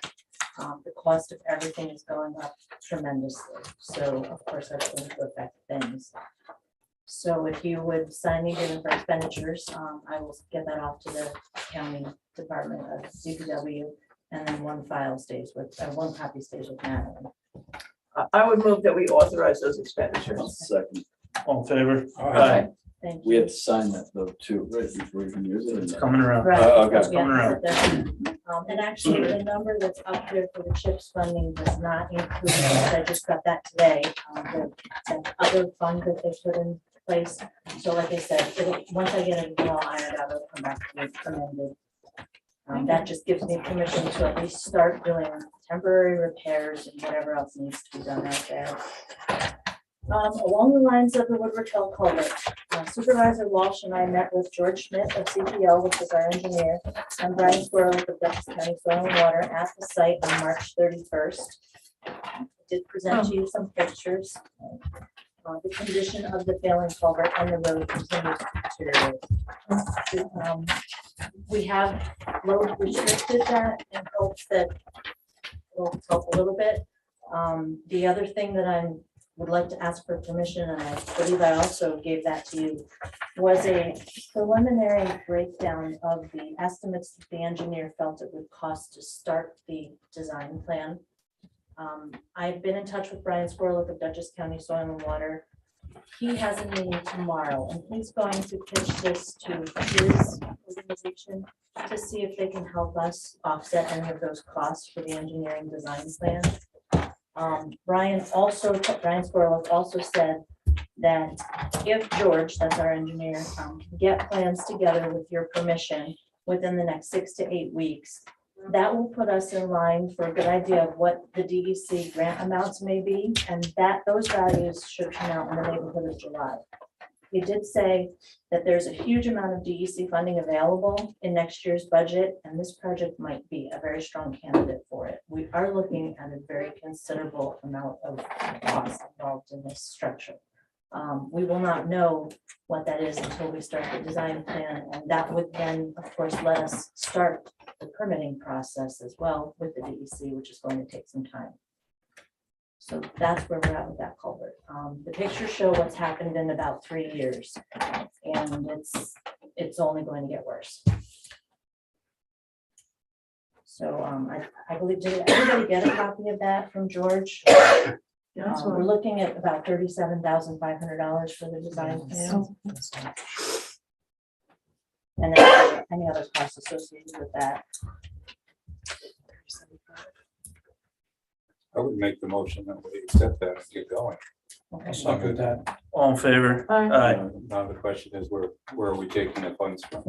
The cost of everything is going up tremendously. So of course, that's going to affect things. So if you would sign the agreement for expenditures, I will get that off to the county department of DPW, and then one file stays with, one copy stays with Madeline. I would move that we authorize those expenditures. Second, All in favor? Aye. Thank we you. have to sign that though too, right, before you can use it. It's coming around. Right. okay. Yeah, Coming around. And actually, the number that's up there for the CHIPS funding does not include, I just got that today, the other fund that they put in place. So like I said, once I get it all ironed out, it'll come back to me amended. That just gives me permission to at least start doing temporary repairs and whatever else needs to be done out there. Along the lines of the Woodward Hill culvert, Supervisor Walsh and I met with George Schmidt of CPL, which is our engineer, and Brian Squirrel of Dutchess County Soil and Water at the site on March 31st. I did present to you some pictures. The condition of the failing culvert and the road continues to deteriorate. We have load restricted that in hopes that it'll help a little bit. The other thing that I would like to ask for permission, and I believe I also gave that to you, was a preliminary breakdown of the estimates that the engineer felt it would cost to start the design plan. I've been in touch with Brian Squirrel of Dutchess County Soil and Water. He has a meeting tomorrow, and he's going to pitch this to his organization to see if they can help us offset any of those costs for the engineering design plan. Brian Squirrel also said that if George, that's our engineer, can get plans together with your permission within the next 6 to 8 weeks, that will put us in line for a good idea of what the DEC grant amounts may be, and that those values should come out in the neighborhood of July. He did say that there's a huge amount of DEC funding available in next year's budget, and this project might be a very strong candidate for it. We are looking at a very considerable amount of cost involved in this structure. We will not know what that is until we start the design plan, and that would then, of course, let us start the permitting process as well with the DEC, which is going to take some time. So that's where we're at with that culvert. The pictures show what's happened in about 3 years, and it's only going to get worse. So I believe, did everybody get a copy of that from George? We're looking at about $37,500 for the design plan. And then any other costs associated with that. I would make the motion that we accept that and get going. Okay. Second that. All in favor? Aye. Aye. Now the question is, where are we taking the funds from?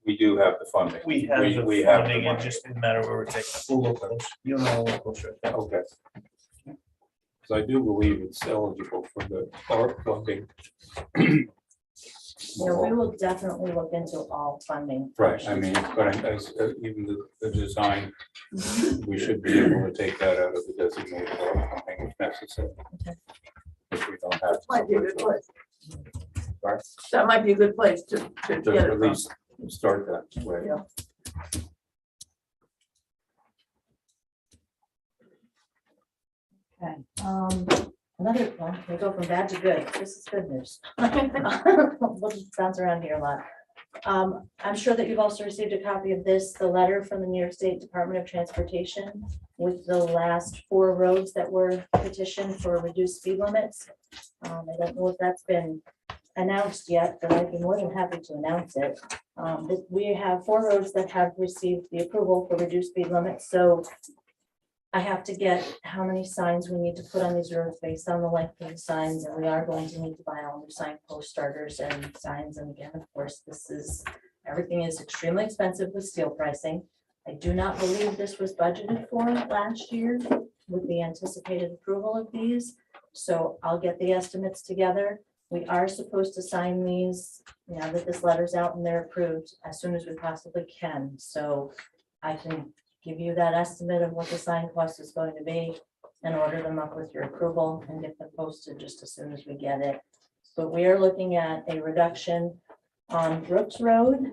We do have the funding. We have the we have the funding, it money. just didn't matter where we're taking. We'll look close. You know, we'll go straight there. Okay. So I do believe it's eligible for the ARP funding. Yeah, we will definitely look into all funding. Right, I mean, but as even the design, we should be able to take that out of the designated ARP funding if necessary. If we don't have. Might be a good place. Right. That might be a good place to To get it at from. least start that way. Yeah. Okay, another one, we go from bad to good. This is good news. We'll just bounce around here a lot. I'm sure that you've also received a copy of this, the letter from the New York State Department of Transportation with the last 4 roads that were petitioned for reduced speed limits. I don't know if that's been announced yet, but I'd be more than happy to announce it. That we have 4 roads that have received the approval for reduced speed limits, so I have to get how many signs we need to put on these roads based on the length of the signs, and we are going to need to buy all new signpost starters and signs. And again, of course, everything is extremely expensive with steel pricing. I do not believe this was budgeted for last year with the anticipated approval of these. So I'll get the estimates together. We are supposed to sign these now that this letter's out and they're approved as soon as we possibly can. So I can give you that estimate of what the sign cost is going to be and order them up with your approval and get them posted just as soon as we get it. But we are looking at a reduction on Brooks Road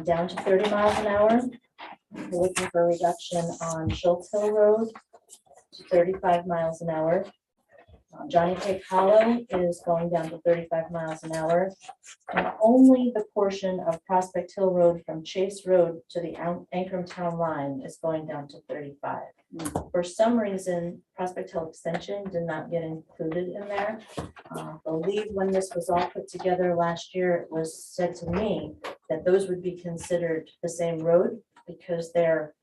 down to 30 miles an hour. We're looking for a reduction on Schultz Hill Road to 35 miles an hour. Johnny Cake Hollow is going down to 35 miles an hour. And only the portion of Prospect Hill Road from Chase Road to the Ankrum Town line is going down to 35. For some reason, Prospect Hill Extension did not get included in there. I believe when this was all put together last year, it was said to me that those would be considered the same road because they're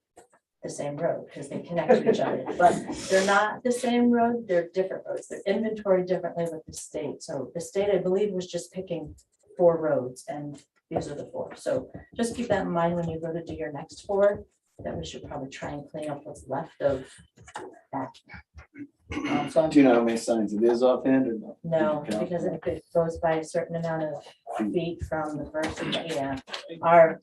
the same road because they connect to each other, but they're not the same road. They're different roads. They're inventoried differently with the state. So the state, I believe, was just picking 4 roads and these are the 4. So just keep that in mind when you go to do your next 4, that we should probably try and clean up what's left of that. So Do you know how many signs it is offhand or no? no, because if it goes by a certain amount of feet from the first, yeah, our,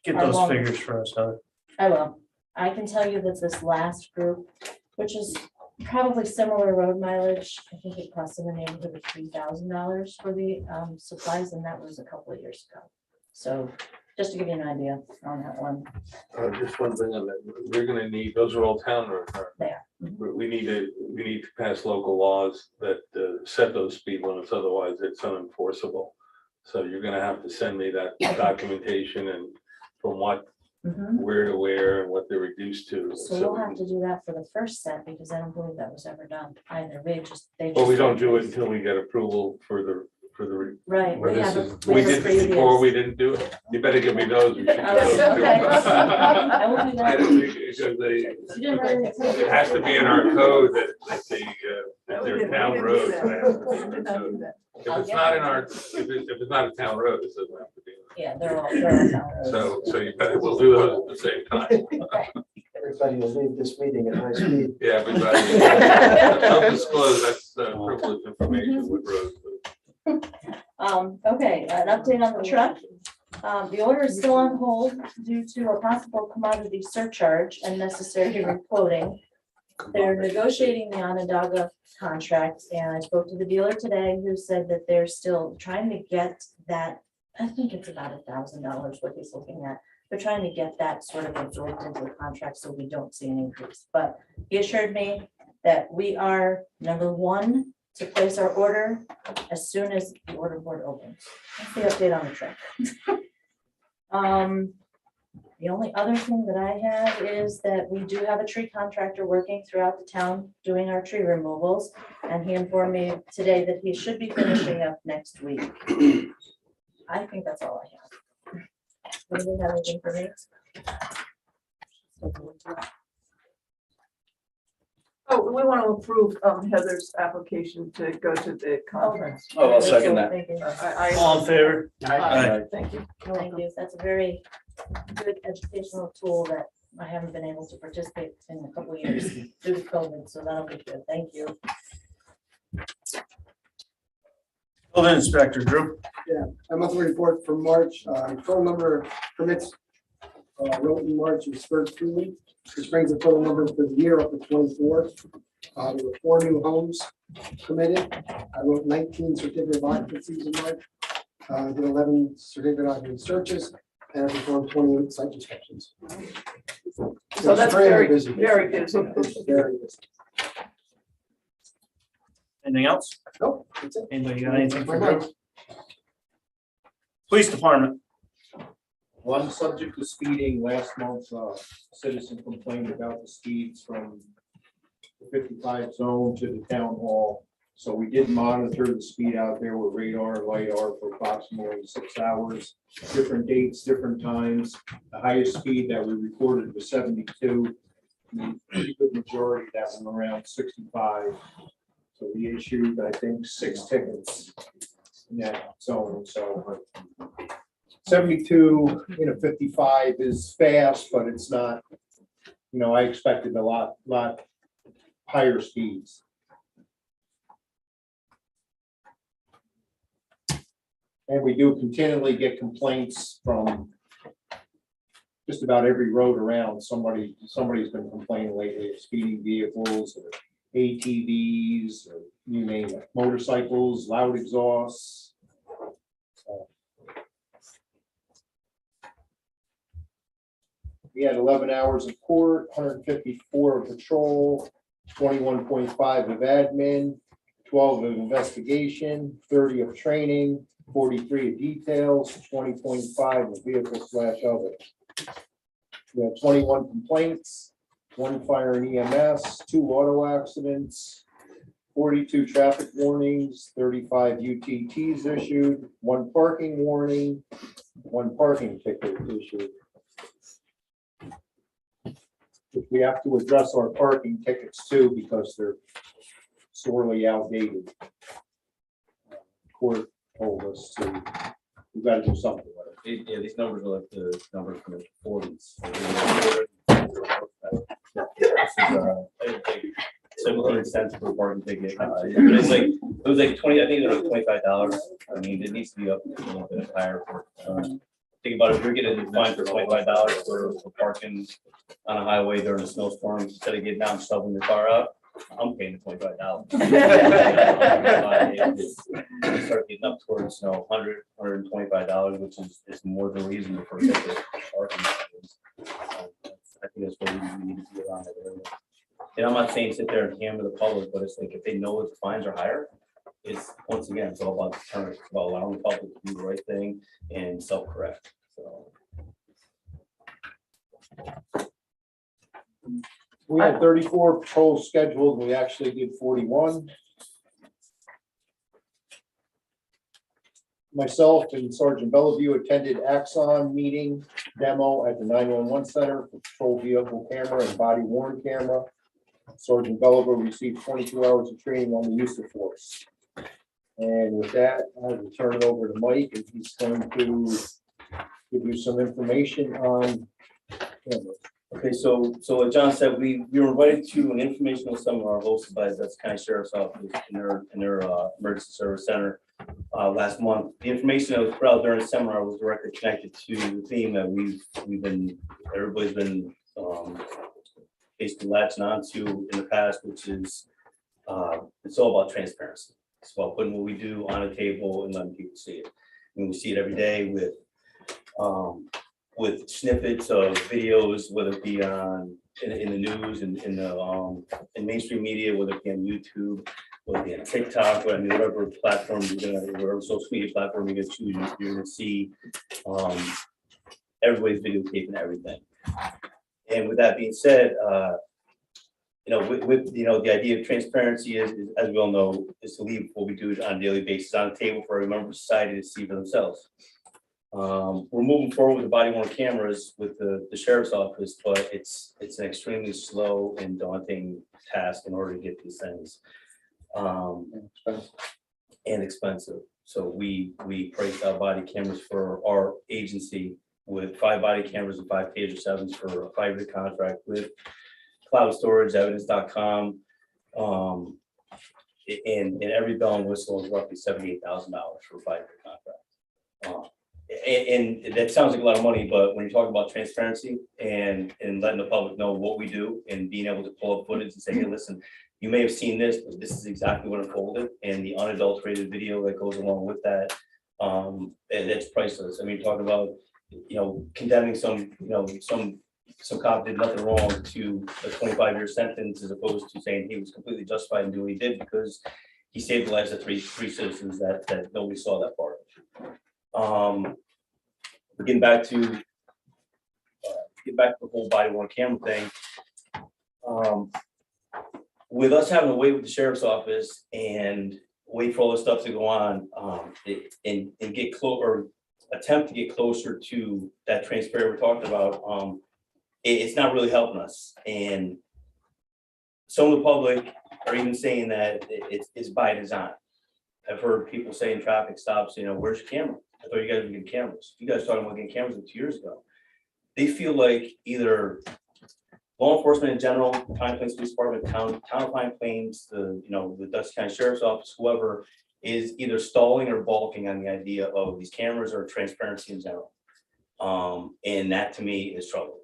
Get our those long- figures for us, Heather. I will. I can tell you that this last group, which is probably similar road mileage, I think it cost in the neighborhood of $3,000 for the supplies, and that was a couple of years ago. So just to give you an idea on that one. Just one thing on that, we're gonna need, those are all town roads. They are. We need to pass local laws that set those speed limits, otherwise it's unenforceable. So you're gonna have to send me that documentation and from what, where to where and what they're reduced to. So we'll have to do that for the first set because I don't believe that was ever done either. Well, we don't do it until we get approval for the. Right. Where we this have a- is, we we have a did this before, previous- we didn't do it. You better give me those. We should do those. Okay. I will do that. Because it has to be in our code that they're town roads. If it's not in our, if it's not a town road, it doesn't have to be. Yeah, they're all town roads. So you better, we'll do those at the same time. Everybody will leave this meeting at high speed. Yeah, everybody. Don't disclose, that's privileged information with roads. Okay, an update on the truck. The order is still on hold due to a possible commodity surcharge and necessary requoting. They're negotiating the Onondaga contract, and I spoke to the dealer today who said that they're still trying to get that. I think it's about $1,000 what he's looking at. They're trying to get that sort of absorbed into the contract so we don't see an increase. But he assured me that we are number 1 to place our order as soon as the order board opens. That's the update on the truck. The only other thing that I have is that we do have a tree contractor working throughout the town doing our tree removals. And he informed me today that he should be finishing up next week. I think that's all I have. Anybody have anything for me? Oh, we want to approve Heather's application to go to the conference. Oh, I'll second that. Thank you. All in favor? Aye. Thank you. Thank you. That's a very good educational tool that I haven't been able to participate in a couple of years due to COVID, so that'll be good. Thank you. Building inspector, Drew. A monthly report for March, total number of permits wrote in March was 13, which brings the total number for the year up to 24. There were 4 new homes committed. I wrote 19 certificate of occupancies in March. Did 11 certificate of occupancy searches and I performed 28 site inspections. So that's extremely very, busy. very good. Very busy. Anything else? Nope, that's it. Anybody got anything for My Drew? Police department. One subject to speeding, last month, citizen complained about the speeds from the 55 zone to the town hall. So we did monitor the speed out there with radar, LiDAR for approximately 6 hours, different dates, different times. The highest speed that we recorded was 72. The pretty good majority that were around 65. So we issued, I think, 6 tickets in that zone, so 72 in a 55 is fast, but it's not, I expected a lot higher speeds. And we do continually get complaints from just about every road around. Somebody's been complaining lately of speeding vehicles or ATVs, or you name it, motorcycles, loud exhausts. We had 11 hours of court, 154 of patrol, 21.5 of admin, 12 of investigation, 30 of training, 43 of details, 20.5 of vehicle/other. We had 21 complaints, 1 fire and EMS, 2 auto accidents, 42 traffic warnings, 35 UTTs issued, 1 parking warning, 1 parking ticket issued. We have to address our parking tickets too, because they're sorely outdated. Court told us we got to do something with it. Yeah, these numbers are like the numbers from the 40s. $17 per parking ticket. It was like 20, I think it was $25. I mean, it needs to be up a little bit higher for, think about it, if you're getting fined for $25 for parking on a highway during a snowstorm, instead of getting down and shoveling your car out, I'm paying the $25. You start getting up towards, $100, $125, which is more than reasonable for a ticket. Parking. I think that's what we need to do around that area. And I'm not saying sit there and hammer the public, but it's like if they know that the fines are higher, it's once again, it's all about deterrence, it's about allowing the public to do the right thing and self-correct. So We had 34 patrols scheduled. We actually did 41. Myself and Sergeant Bellevue attended Axon meeting demo at the 911 center for patrol vehicle camera and body worn camera. Sergeant Bellevue received 22 hours of training on the use of force. And with that, I will turn it over to Mike, and he's going to give you some information on cameras. okay, so like John said, we were invited to an informational seminar hosted by the County Sheriff's Office in their emergency service center last month. The information that was put out during the seminar was directly connected to the theme that everybody's been basically latching onto in the past, which is it's all about transparency. It's about putting what we do on a table and letting people see it. And we see it every day with snippets of videos, whether it be in the news and in mainstream media, whether it be on YouTube, whether it be on TikTok, whatever platform whatever social media platform you're gonna choose, you're gonna see everybody's videotaping everything. And with that being said, with the idea of transparency is, as we all know, is to leave what we do on a daily basis on the table for every member of society to see for themselves. We're moving forward with the body worn cameras with the sheriff's office, but it's an extremely slow and daunting task in order to get these things. And expensive. So we priced out body cameras for our agency with 5 body cameras and 5 TASER 7s for a 5-year contract with cloud storage, evidence.com. And every bell and whistle is roughly $78,000 for a 5-year contract. And that sounds like a lot of money, but when you're talking about transparency and letting the public know what we do and being able to pull up footage and say, hey, listen, you may have seen this, but this is exactly what unfolded, and the unadulterated video that goes along with that, and that's priceless. I mean, talk about, condemning some cop did nothing wrong to a 25-year sentence, as opposed to saying he was completely justified in doing what he did because he saved the lives of three citizens that nobody saw that part. Getting back to get back to the whole body worn camera thing. With us having to wait with the sheriff's office and wait for all this stuff to go on, and get close or attempt to get closer to that transparency we're talking about, it's not really helping us. And some of the public are even saying that it's by design. I've heard people say in traffic stops, where's your camera? I thought you guys were getting cameras. You guys were talking about getting cameras 2 years ago. They feel like either law enforcement in general, Pine Plains Police Department, town of Pine Plains, the Dutchess County Sheriff's Office, whoever, is either stalling or balking on the idea of these cameras or transparency in general. And that to me is trouble.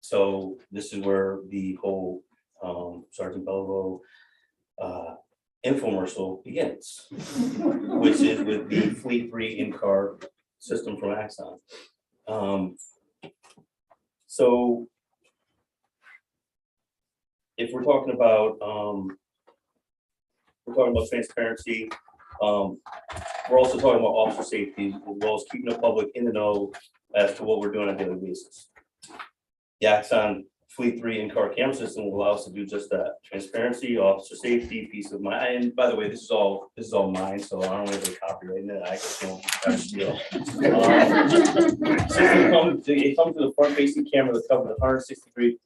So this is where the whole Sergeant Belvo infomercial begins, which is with the Fleet 3 in-car system from Axon. So if we're talking about transparency, we're also talking about officer safety, as well as keeping the public in the know as to what we're doing on a daily basis. The Axon Fleet 3 in-car camera system will allow us to do just that: transparency, officer safety, peace of mind. And by the way, this is all mine, so I don't have any copyright in it. I can steal. It comes with a front-facing camera that covers 160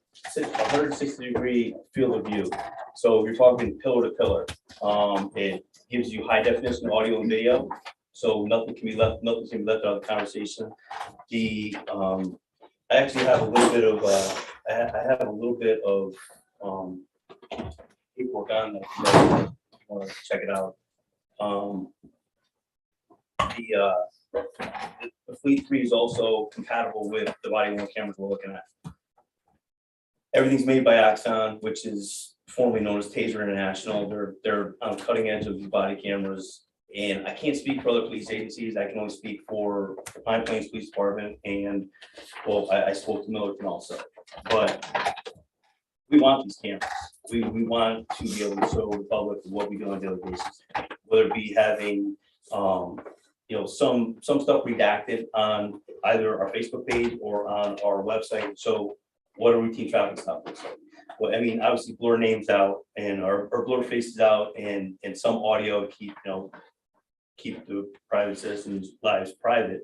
degree field of view. So you're talking pillar to pillar. It gives you high definition audio and video, so nothing can be left out of the conversation. I actually have a little bit of I have a little bit of paperwork on that. If you want to check it out. The Fleet 3 is also compatible with the body worn cameras we're looking at. Everything's made by Axon, which is formerly known as Taser International. They're on the cutting edge of these body cameras. And I can't speak for other police agencies. I can only speak for the Pine Plains Police Department, and well, I spoke to Millerton also. But we want these cameras. We want to be able to show the public what we do on a daily basis, whether it be having some stuff redacted on either our Facebook page or on our website. So what a routine traffic stop looks like. Well, I mean, obviously blur names out and or blur faces out, and some audio to keep the private citizens' lives private.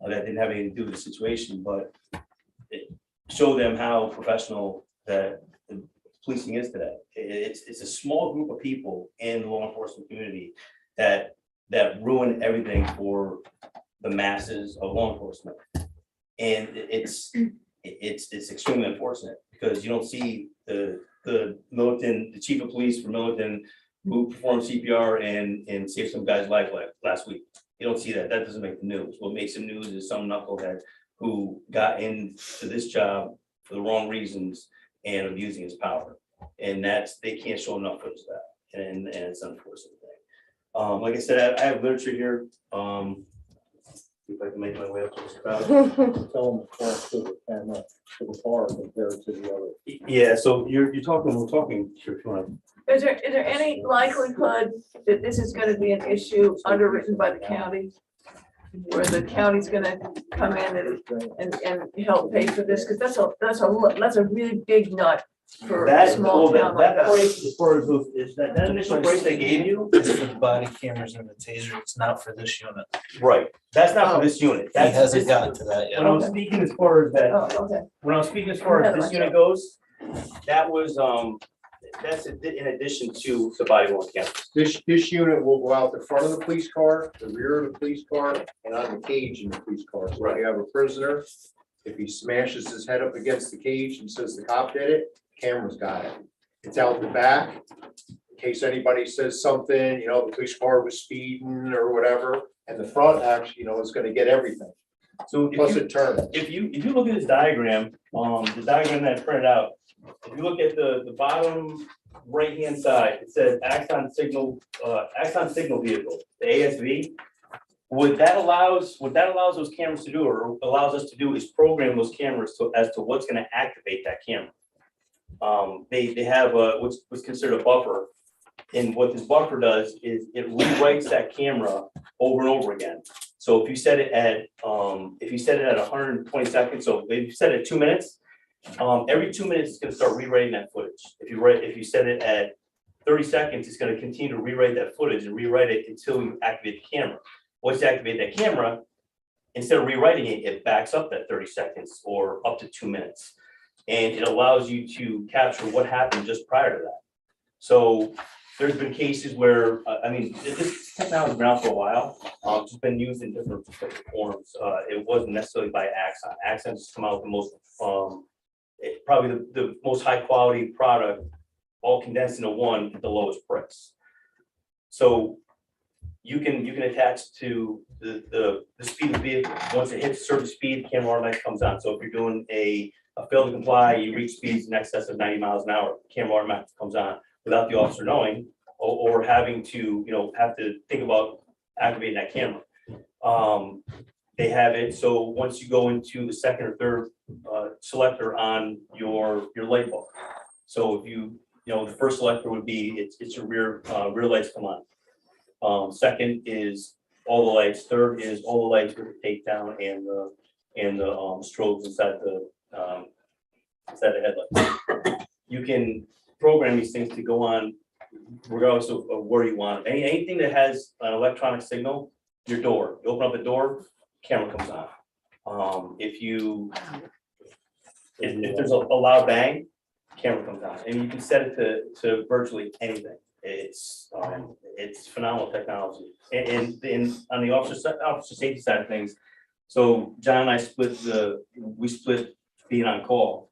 That didn't have anything to do with the situation, but show them how professional that the policing is today. It's a small group of people in the law enforcement community that ruin everything for the masses of law enforcement, and it's extremely unfortunate because you don't see the Millerton, the chief of police for Millerton, who performed CPR and saved some guy's life last week. You don't see that. That doesn't make the news. What makes the news is some knucklehead who got into this job for the wrong reasons and abusing his power. And they can't show enough footage of that. And it's an unfortunate thing. Like I said, I have literature here. See if I can make my way up to this crowd. Tell them to cross to the car compared to the other. Yeah, so we're talking, sure, if you want. Is there any likelihood that this is gonna be an issue underwritten by the county? Where the county's gonna come in and help pay for this? Cause that's a really big nut for a small town like That us. price, as far as is that initial price they gave you? It's for the body cameras and the taser. It's not for this unit. Right, that's not for this unit. He That's hasn't gotten to that when I yet. was speaking as far as that, Oh, okay. when I was speaking as far as this unit goes, that was, that's in addition to the body worn cameras. This unit will go out the front of the police car, the rear of the police car, and on the cage in the police car. So when you have a prisoner, if he smashes his head up against the cage and says the cop did it, camera's got it. It's out the back, in case anybody says something, the police car was speeding or whatever, and the front actually, is gonna get everything. So Plus it turns. if you look at this diagram, the diagram that I printed out, if you look at the bottom right-hand side, it says Axon signal vehicle, the ASV. What that allows those cameras to do, or allows us to do, is program those cameras as to what's going to activate that camera. They have what's considered a buffer, and what this buffer does is it rewrites that camera over and over again. So if you set it at, 120 seconds, so if you set it at 2 minutes, every 2 minutes, it's gonna start rewriting that footage. If you set it at 30 seconds, it's gonna continue to rewrite that footage and rewrite it until you activate the camera. Once you activate that camera, instead of rewriting it, it backs up that 30 seconds or up to 2 minutes. And it allows you to capture what happened just prior to that. So there's been cases where, this technology's been out for a while. It's been used in different forms. It wasn't necessarily by Axon. Axon just come out with the most, probably the most high quality product, all condensed into one at the lowest price. So you can attach to the speed of the vehicle. Once it hits a certain speed, the camera automatically comes on. So if you're doing a fail to comply, you reach speeds in excess of 90 miles an hour, the camera automatically comes on without the officer knowing or having to, have to think about activating that camera. They have it, so once you go into the second or third selector on your light bulb. So if the first selector would be, it's your rear lights come on. Second is all the lights. Third is all the lights with the takedown and the strobes inside the headlights. You can program these things to go on regardless of where you want it. Anything that has an electronic signal, your door. You open up the door, camera comes on. If there's a loud bang, camera comes on, and you can set it to virtually anything. It's phenomenal technology. And on the officer safety side of things, so John and I split being on call.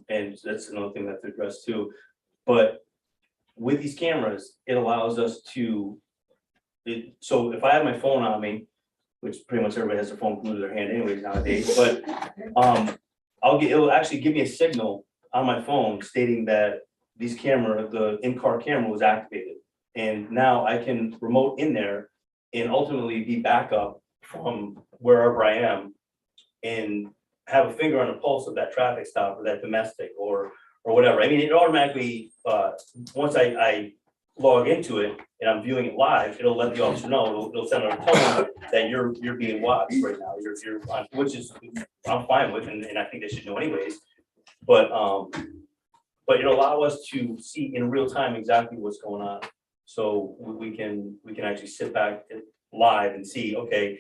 And that's another thing that's addressed too. But with these cameras, it allows us to, so if I have my phone on me, which pretty much everybody has their phone glued to their hand anyways nowadays, but it'll actually give me a signal on my phone stating that the in-car camera was activated. And now I can remote in there and ultimately be backup from wherever I am and have a finger on the pulse of that traffic stop or that domestic or whatever. I mean, it automatically, once I log into it and I'm viewing it live, it'll let the officer know, it'll send a tone that you're being watched right now. You're on, which is, I'm fine with, and I think they should know anyways. But it'll allow us to see in real time exactly what's going on. So we can actually sit back live and see, okay,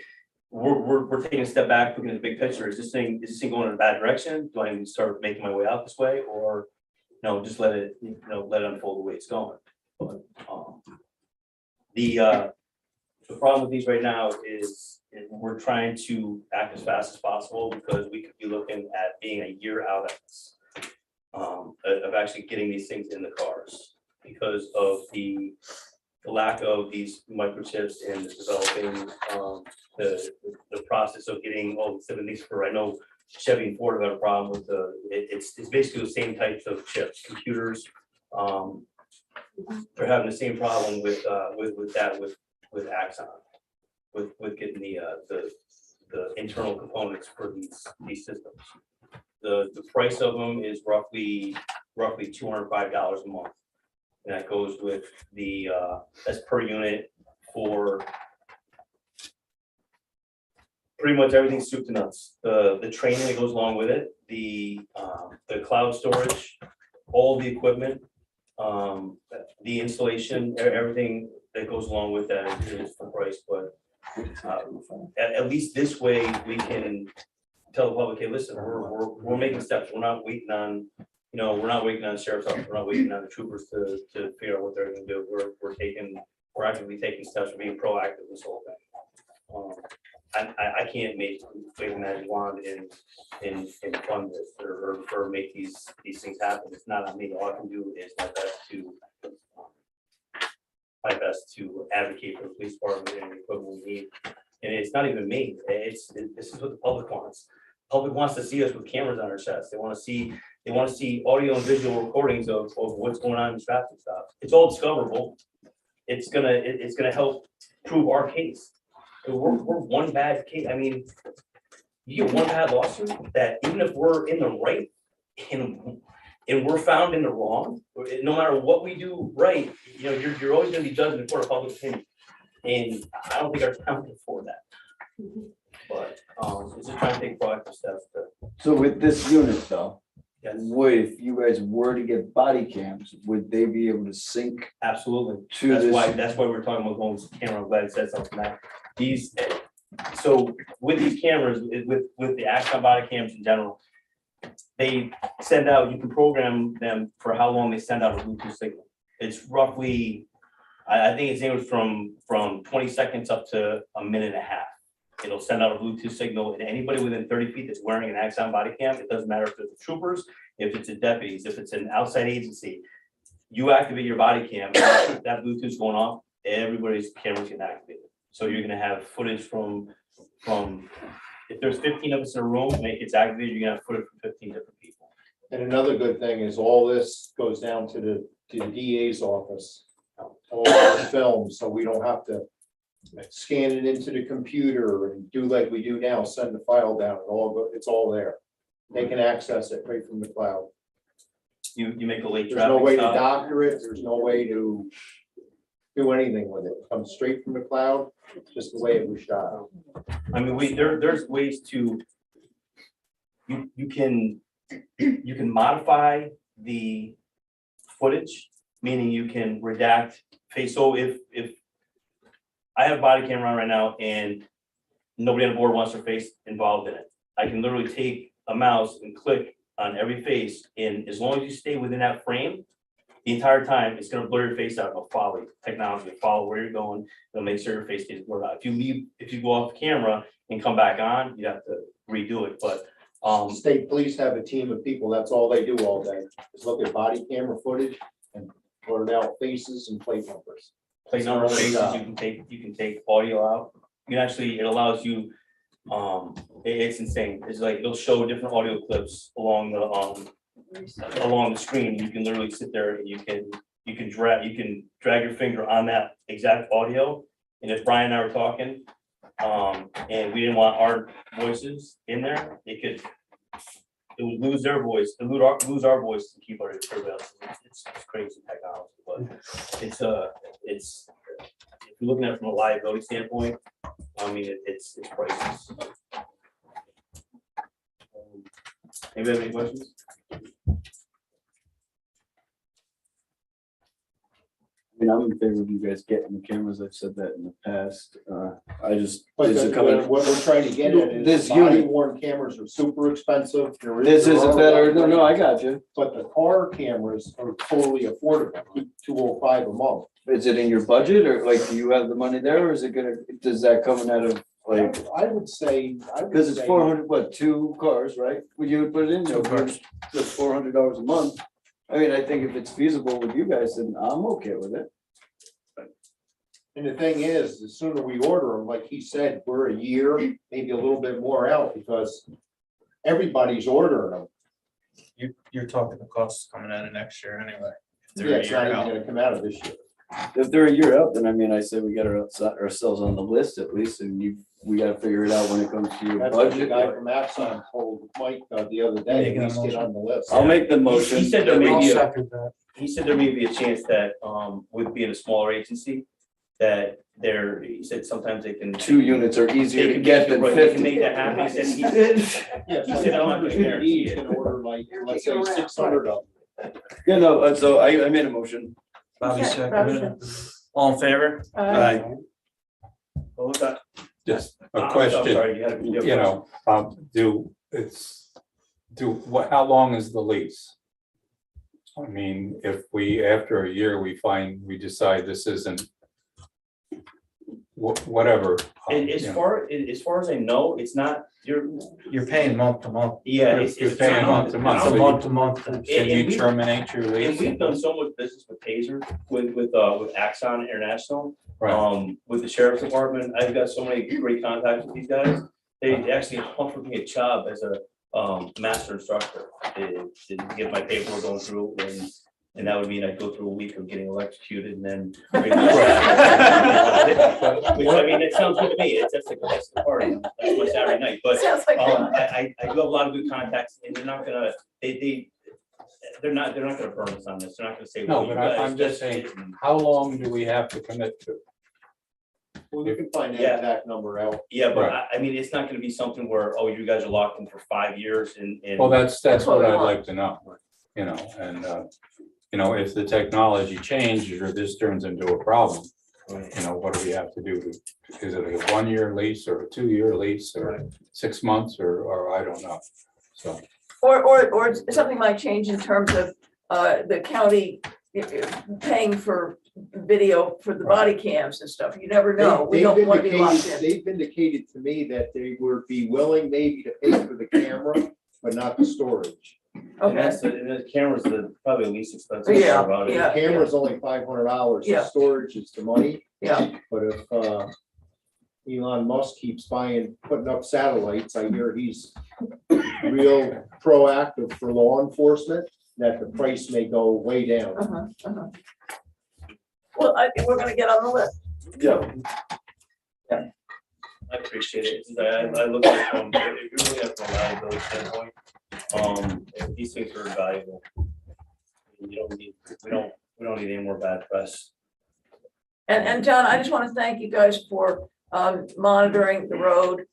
we're taking a step back, looking at the big picture. Is this thing going in a bad direction? Do I need to start making my way out this way, or just let it unfold the way it's going? But the problem with these right now is we're trying to act as fast as possible because we could be looking at being a year out of this, of actually getting these things in the cars because of the lack of these microchips and developing the process of getting all these for. I know Chevy and Ford have a problem with it's basically the same types of chips, computers. They're having the same problem with Axon, with getting the internal components for these systems. The price of them is roughly $205 a month. And that goes with that's per unit for pretty much everything soup to nuts. The training that goes along with it, the cloud storage, all the equipment, the installation, everything that goes along with that is for price. But at least this way we can tell the public, hey, listen, we're making steps. We're not waiting on, we're not waiting on the sheriff's office. We're not waiting on the troopers to figure out what they're gonna do. We're actively taking steps. We're being proactive in this whole thing. I can't wave a magic wand and fund this or make these things happen. It's not on me. All I can do is my best to advocate for the police department and the equipment we need. And it's not even me. This is what the public wants. The public wants to see us with cameras on our chest. They want to see audio and visual recordings of what's going on in traffic stops. It's all discoverable. It's gonna help prove our case. We're one bad case. I mean, you get one bad lawsuit that even if we're in the right and we're found in the wrong, no matter what we do right, you're always gonna be judged in the court of public opinion. And I don't think our town can afford that. But, it's just trying to take proactive steps to. So with this unit though, Yes. would, if you guys were to get body cams, would they be able to sync Absolutely. to That's this? why we're talking about going with camera. I'm glad it said something that these, so with these cameras, with the Axon body cams in general, they send out, you can program them for how long they send out a Bluetooth signal. It's roughly, I think it's anywhere from 20 seconds up to a minute and a half. It'll send out a Bluetooth signal, and anybody within 30 feet that's wearing an Axon body cam, it doesn't matter if it's the troopers, if it's the deputies, if it's an outside agency. You activate your body cam, that Bluetooth's going off, everybody's camera's getting activated. So you're gonna have footage from, if there's 15 of us in a room and it gets activated, you're gonna have footage from 15 different people. And another good thing is all this goes down to the DA's office. All the film, so we don't have to scan it into the computer and do like we do now, send the file down, it's all there. They can access it right from the cloud. You make a late There's no traffic way to stop. doctor it, there's no way to do anything with it. It comes straight from the cloud, just the way it was shot. I mean, there's ways to, you can modify the footage, meaning you can redact face. So if I have a body camera on right now and nobody on the board wants their face involved in it, I can literally take a mouse and click on every face, and as long as you stay within that frame, the entire time, it's gonna blur your face out. It'll follow you. Technology will follow where you're going. It'll make sure your face stays blurred out. If you go off camera and come back on, you have to redo it, but State police have a team of people, that's all they do all day, is look at body camera footage and blurt out faces and plate numbers. plate number faces, you can take audio out. You can actually, it allows you, it's insane. It's like, it'll show different audio clips along the screen. You can literally sit there and you can drag your finger on that exact audio. And if Brian and I were talking, and we didn't want our voices in there, it would lose their voice, it would lose our voice to keep our surveillance. It's crazy technology, but it's, if you're looking at it from a liability standpoint, I mean, it's priceless. Anybody have any questions? I mean, I'm in favor of you guys getting the cameras. I've said that in the past. I just. But is it coming- what we're trying to get at This is body unit- worn cameras are super expensive. This is a better, no, I got you. But the car cameras are totally affordable, $205 a month. Is it in your budget, or like, do you have the money there, or is it gonna, does that coming out of like? I would say. Because it's 400, what, 2 cars, right? Would you put it in? 2 cars. Just $400 a month. I mean, I think if it's feasible with you guys, then I'm okay with it. And the thing is, the sooner we order them, like he said, we're a year, maybe a little bit more out, because everybody's ordering them. You're talking the costs coming out of next year anyway. Yeah, it's not even gonna come out of this year. If they're a year out, then I mean, I say we get ourselves on the list at least, and we gotta figure it out when it comes to your That's what the budget. guy from Axon told Mike the other day, Making a at least get on the list. I'll make the motion. He said there may I'll be second that. he said there may be a chance that, with being a smaller agency, that he said sometimes they can. 2 units are easier They to can get than right, they 50. can make that happen. He said Yeah, He said, "I'm not gonna guarantee you it." can order like, let's say 600 of them. You know, so I made a motion. Bobby Okay, seconded Roger. it. All in favor? Aye. What was that? Just I'm a question, sorry, you had a question. How long is the lease? I mean, if after a year, we decide this isn't whatever. As far as I know, it's not, You're paying month to month. yeah. You're paying month to month. It's a month to month. Can you terminate your And lease? we've done so much business with Taser, with Axon International, Right. with the sheriff's department. I've got so many great contacts with these guys. They actually offered me a job as a master instructor to get my paperwork going through, and that would mean I'd go through a week of getting electrocuted and then. Which, I mean, it sounds good to me. That's the party. That's my Saturday night, but Sounds like fun. I do have a lot of good contacts, and they're not gonna burn us on this. They're not gonna say. No, well, but you guys I'm just saying, how long do we have to commit to? Well, we can find that Yeah. exact number out. Yeah, but Right. I mean, it's not gonna be something where, oh, you guys are locked in for 5 years and. Well, that's what what we I'd want. like to know, and, if the technology changes or this turns into a problem, what do we have to do? Is it a 1-year lease or a 2-year lease or 6 months or I don't know, so. Or something might change in terms of the county paying for video for the body cams and stuff. You never know. We don't want to be locked in. They've indicated to me that they would be willing maybe to pay for the camera, but not the storage. And Okay, that's the cameras, the probably the least expensive Yeah, part about it. yeah. The camera's only $500, the Yeah. storage is the money. yeah, But if Elon Musk keeps putting up satellites, I hear he's real proactive for law enforcement, that the price may go way down. well, I think we're gonna get on the list. Yeah. I appreciate it. It's just I look at it from, if you're looking at it from a liability standpoint, if these things are valuable. We don't need any more bad press. And John, I just want to thank you guys for monitoring the road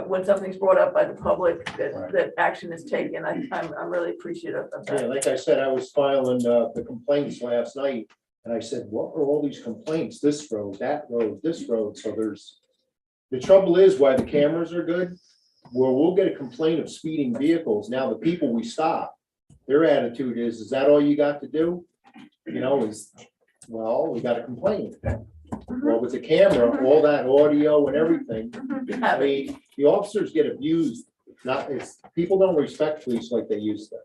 when something's brought up by the public, that action is taken. I'm really appreciative of Yeah, that. like I said, I was filing the complaints last night, and I said, what are all these complaints? This road, that road, this road, so the trouble is why the cameras are good, well, we'll get a complaint of speeding vehicles. Now, the people we stop, their attitude is that all you got to do? Well, we got a complaint. Well, with the camera, all that audio and everything, I mean, the officers get abused. People don't respect police like they used to.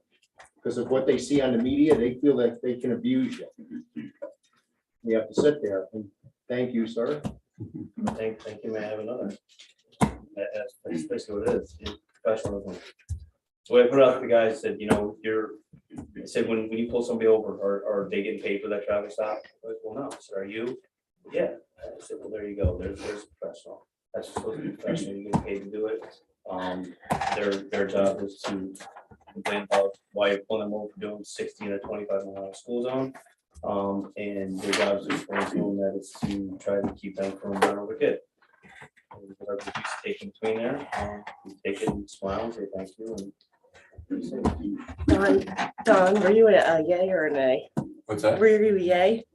Because of what they see on the media, they feel that they can abuse you. You have to sit there and thank you, sir. Thank you, may I have another? That's basically what it is, it's professionalism. So I put it out to the guys, said, I said, when you pull somebody over, are they getting paid for that traffic stop? I was, well, no, I said, are you? Yeah, I said, well, there you go, there's professional, that's supposed to be professional, you get paid to do it. Their job is to complain about why you're pulling them over for doing 16 or 25 mile an hour school zone. And their job is to explain to them that it's to try to keep them from running over a kid. And whatever you take in between there, you take it and smile and say thank you and. Don, were you a yay or a nay? What's that? Were you a yay?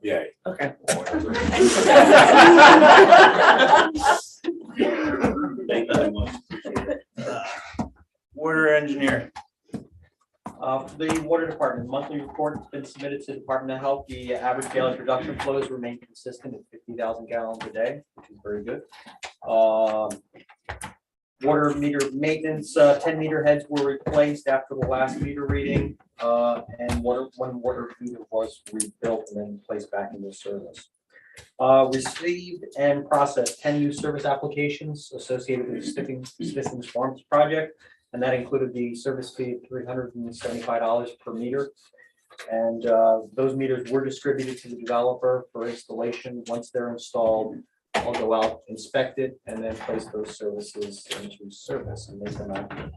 Yeah. Okay. Thank you very much. Water engineer. The water department monthly report has been submitted to the Department of Health. The average daily production flows remain consistent at 50,000 gallons a day, which is very good. Water meter maintenance, 10 meter heads were replaced after the last meter reading, and one water meter was rebuilt and then placed back into service. Received and processed 10 new service applications associated with the Stissings Farms project. And that included the service fee of $375 per meter. And those meters were distributed to the developer for installation. Once they're installed, I'll go out, inspect it, and then place those services into service and make them active.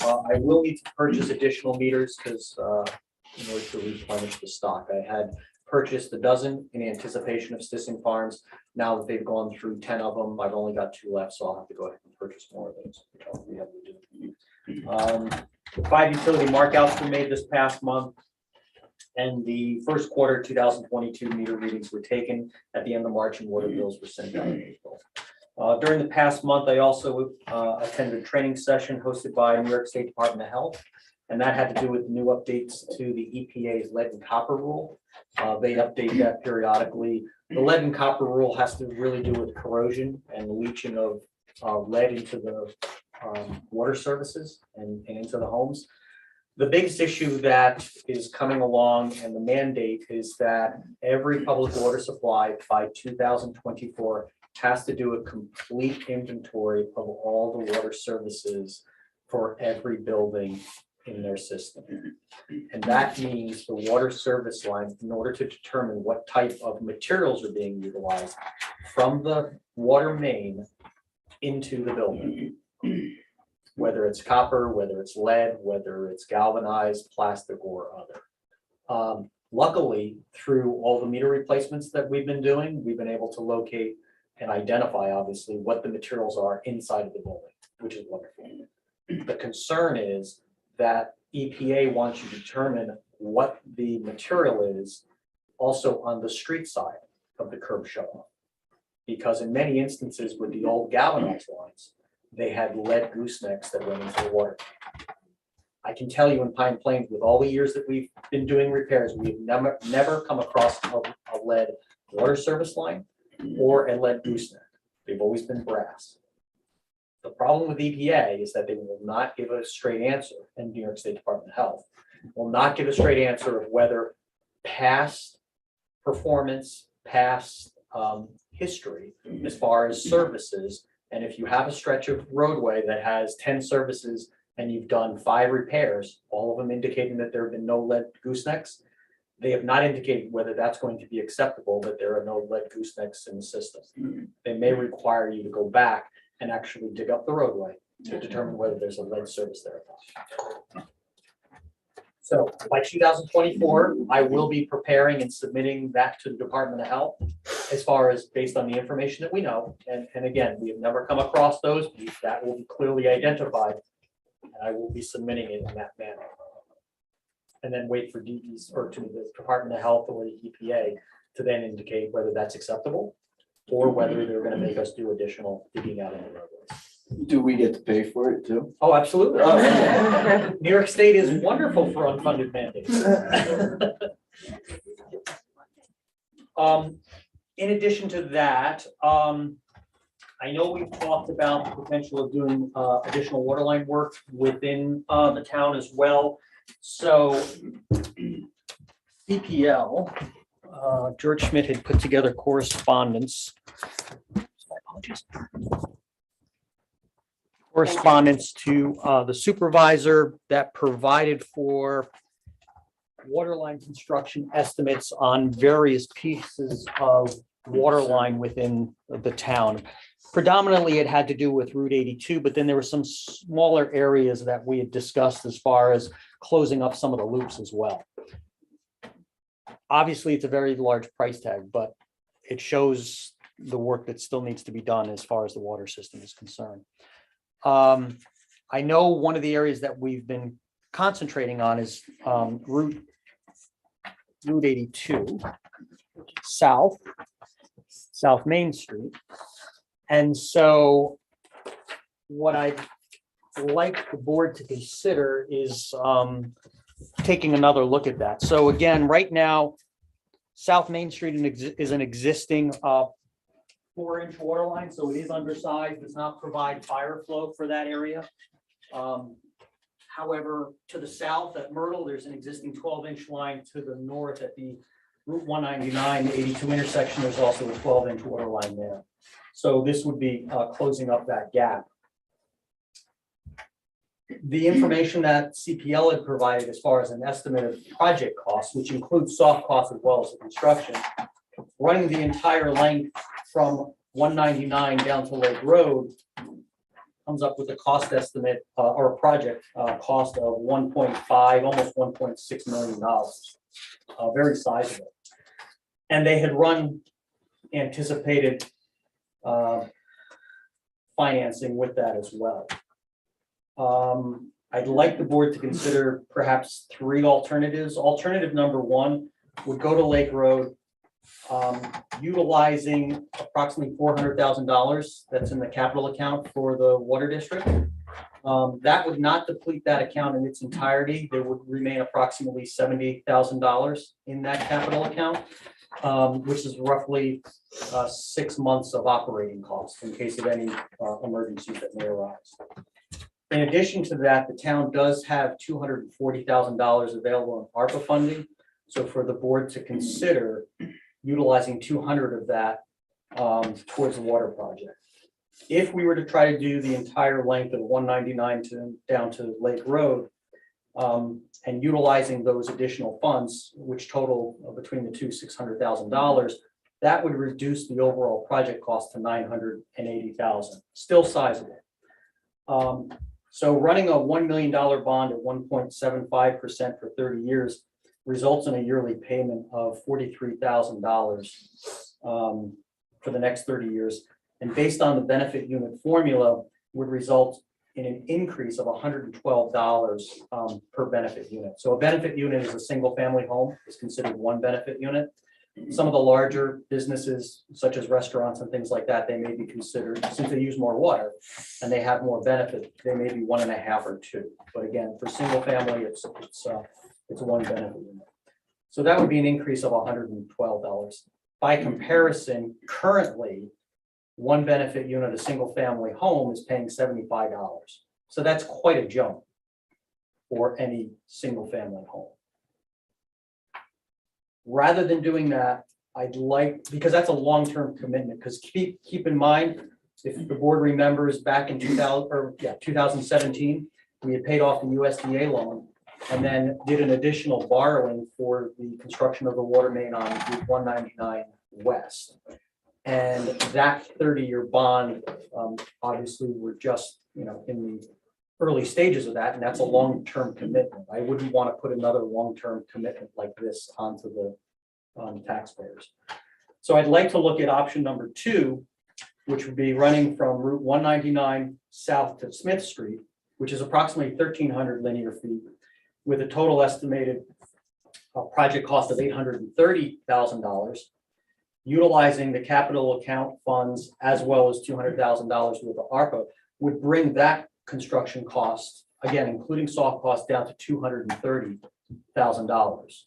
I will need to purchase additional meters because in order to replenish the stock, I had purchased a dozen in anticipation of Stissing Farms. Now that they've gone through 10 of them, I've only got 2 left, so I'll have to go ahead and purchase more of those, which I'll be able to do. The 5 utility markouts were made this past month. And the first quarter 2022 meter readings were taken at the end of March and water bills were sent out in April. During the past month, I also attended a training session hosted by New York State Department of Health. And that had to do with new updates to the EPA's lead and copper rule. They update that periodically. The lead and copper rule has to really do with corrosion and leaching of lead into the water services and into the homes. The biggest issue that is coming along and the mandate is that every public water supply by 2024 has to do a complete inventory of all the water services for every building in their system. And that means the water service line, in order to determine what type of materials are being utilized from the water main into the building, whether it's copper, whether it's lead, whether it's galvanized, plastic, or other. Luckily, through all the meter replacements that we've been doing, we've been able to locate and identify, obviously, what the materials are inside of the building, which is wonderful. The concern is that EPA wants you to determine what the material is also on the street side of the curb shut-off. Because in many instances with the old galvanized lines, they had lead goosenecks that went into the water. I can tell you in Pine Plains, with all the years that we've been doing repairs, we've never come across a lead water service line or a lead gooseneck. They've always been brass. The problem with EPA is that they will not give a straight answer, and New York State Department of Health will not give a straight answer of whether past performance, past history, as far as services, and if you have a stretch of roadway that has 10 services and you've done 5 repairs, all of them indicating that there have been no lead goosenecks, they have not indicated whether that's going to be acceptable, that there are no lead goosenecks in the system. They may require you to go back and actually dig up the roadway to determine whether there's a lead service there. So by 2024, I will be preparing and submitting that to the Department of Health as far as based on the information that we know. And again, we have never come across those. That will be clearly identified. And I will be submitting it in that manner. And then wait for DEs or to the Department of Health or the EPA to then indicate whether that's acceptable or whether they're going to make us do additional digging out in the roadways. Do we get to pay for it too? Oh, absolutely. New York State is wonderful for unfunded mandates. In addition to that, I know we've talked about the potential of doing additional waterline work within the town as well. So CPL, George Schmidt had put together correspondence. My apologies. Correspondence to the supervisor that provided for waterline construction estimates on various pieces of water line within the town. Predominantly, it had to do with Route 82, but then there were some smaller areas that we had discussed as far as closing up some of the loops as well. Obviously, it's a very large price tag, but it shows the work that still needs to be done as far as the water system is concerned. I know one of the areas that we've been concentrating on is Route 82, South Main Street. And so what I'd like the board to consider is taking another look at that. So again, right now, South Main Street is an existing 4-inch water line, so it is undersized, does not provide fire flow for that area. However, to the south at Myrtle, there's an existing 12-inch line. To the north at the Route 199, 82 intersection, there's also a 12-inch water line there. So this would be closing up that gap. The information that CPL had provided as far as an estimate of project costs, which includes soft costs as well as the construction, running the entire length from 199 down to Lake Road comes up with a cost estimate or a project cost of 1.5, almost $1.6 million. Very sizable. And they had run anticipated financing with that as well. I'd like the board to consider perhaps 3 alternatives. Alternative number 1 would go to Lake Road, utilizing approximately $400,000 that's in the capital account for the water district. That would not deplete that account in its entirety. There would remain approximately $70,000 in that capital account, which is roughly 6 months of operating costs in case of any emergencies that may arise. In addition to that, the town does have $240,000 available in ARPA funding. So for the board to consider utilizing 200 of that towards the water project. If we were to try to do the entire length of 199 down to Lake Road, and utilizing those additional funds, which total between the two $600,000, that would reduce the overall project cost to $980,000, still sizable. So running a $1 million bond at 1.75% for 30 years results in a yearly payment of $43,000 for the next 30 years. And based on the benefit unit formula, would result in an increase of $112 per benefit unit. So a benefit unit is a single family home, is considered one benefit unit. Some of the larger businesses, such as restaurants and things like that, they may be considered, since they use more water and they have more benefit, they may be 1.5 or 2. But again, for single family, it's one benefit unit. So that would be an increase of $112. By comparison, currently, one benefit unit, a single family home, is paying $75. So that's quite a jump for any single family home. Rather than doing that, I'd like, because that's a long-term commitment, because keep in mind, if the board remembers back in 2017, we had paid off the USDA loan and then did an additional borrowing for the construction of the water main on Route 199 West. And that 30-year bond, obviously, we're just, in the early stages of that, and that's a long-term commitment. I wouldn't want to put another long-term commitment like this onto the taxpayers. So I'd like to look at option number 2, which would be running from Route 199 south to Smith Street, which is approximately 1,300 linear feet, with a total estimated project cost of $830,000, utilizing the capital account funds as well as $200,000 with the ARPA, would bring that construction cost, again, including soft costs, down to $230,000.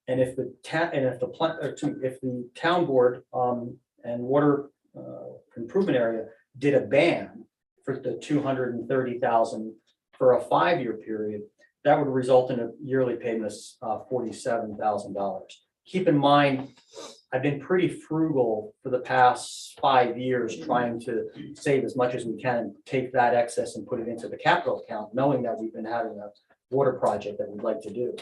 And if the town board and water improvement area did a ban for the $230,000 for a 5-year period, that would result in a yearly payment of $47,000. Keep in mind, I've been pretty frugal for the past 5 years, trying to save as much as we can and take that excess and put it into the capital account, knowing that we've been having a water project that we'd like to do.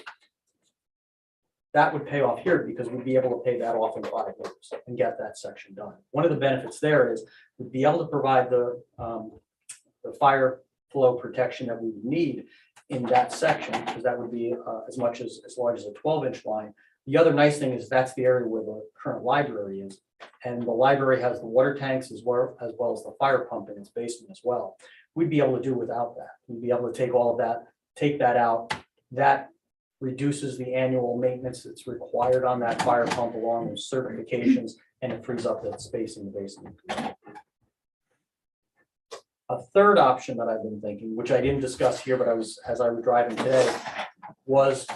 That would pay off here because we'd be able to pay that off in 5 years and get that section done. One of the benefits there is we'd be able to provide the fire flow protection that we would need in that section, because that would be as large as a 12-inch line. The other nice thing is that's the area where the current library is, and the library has the water tanks as well as the fire pump in its basement as well. We'd be able to do without that. We'd be able to take all of that, take that out. That reduces the annual maintenance that's required on that fire pump along with certifications, and it frees up that space in the basement. A third option that I've been thinking, which I didn't discuss here, but as I was driving today, was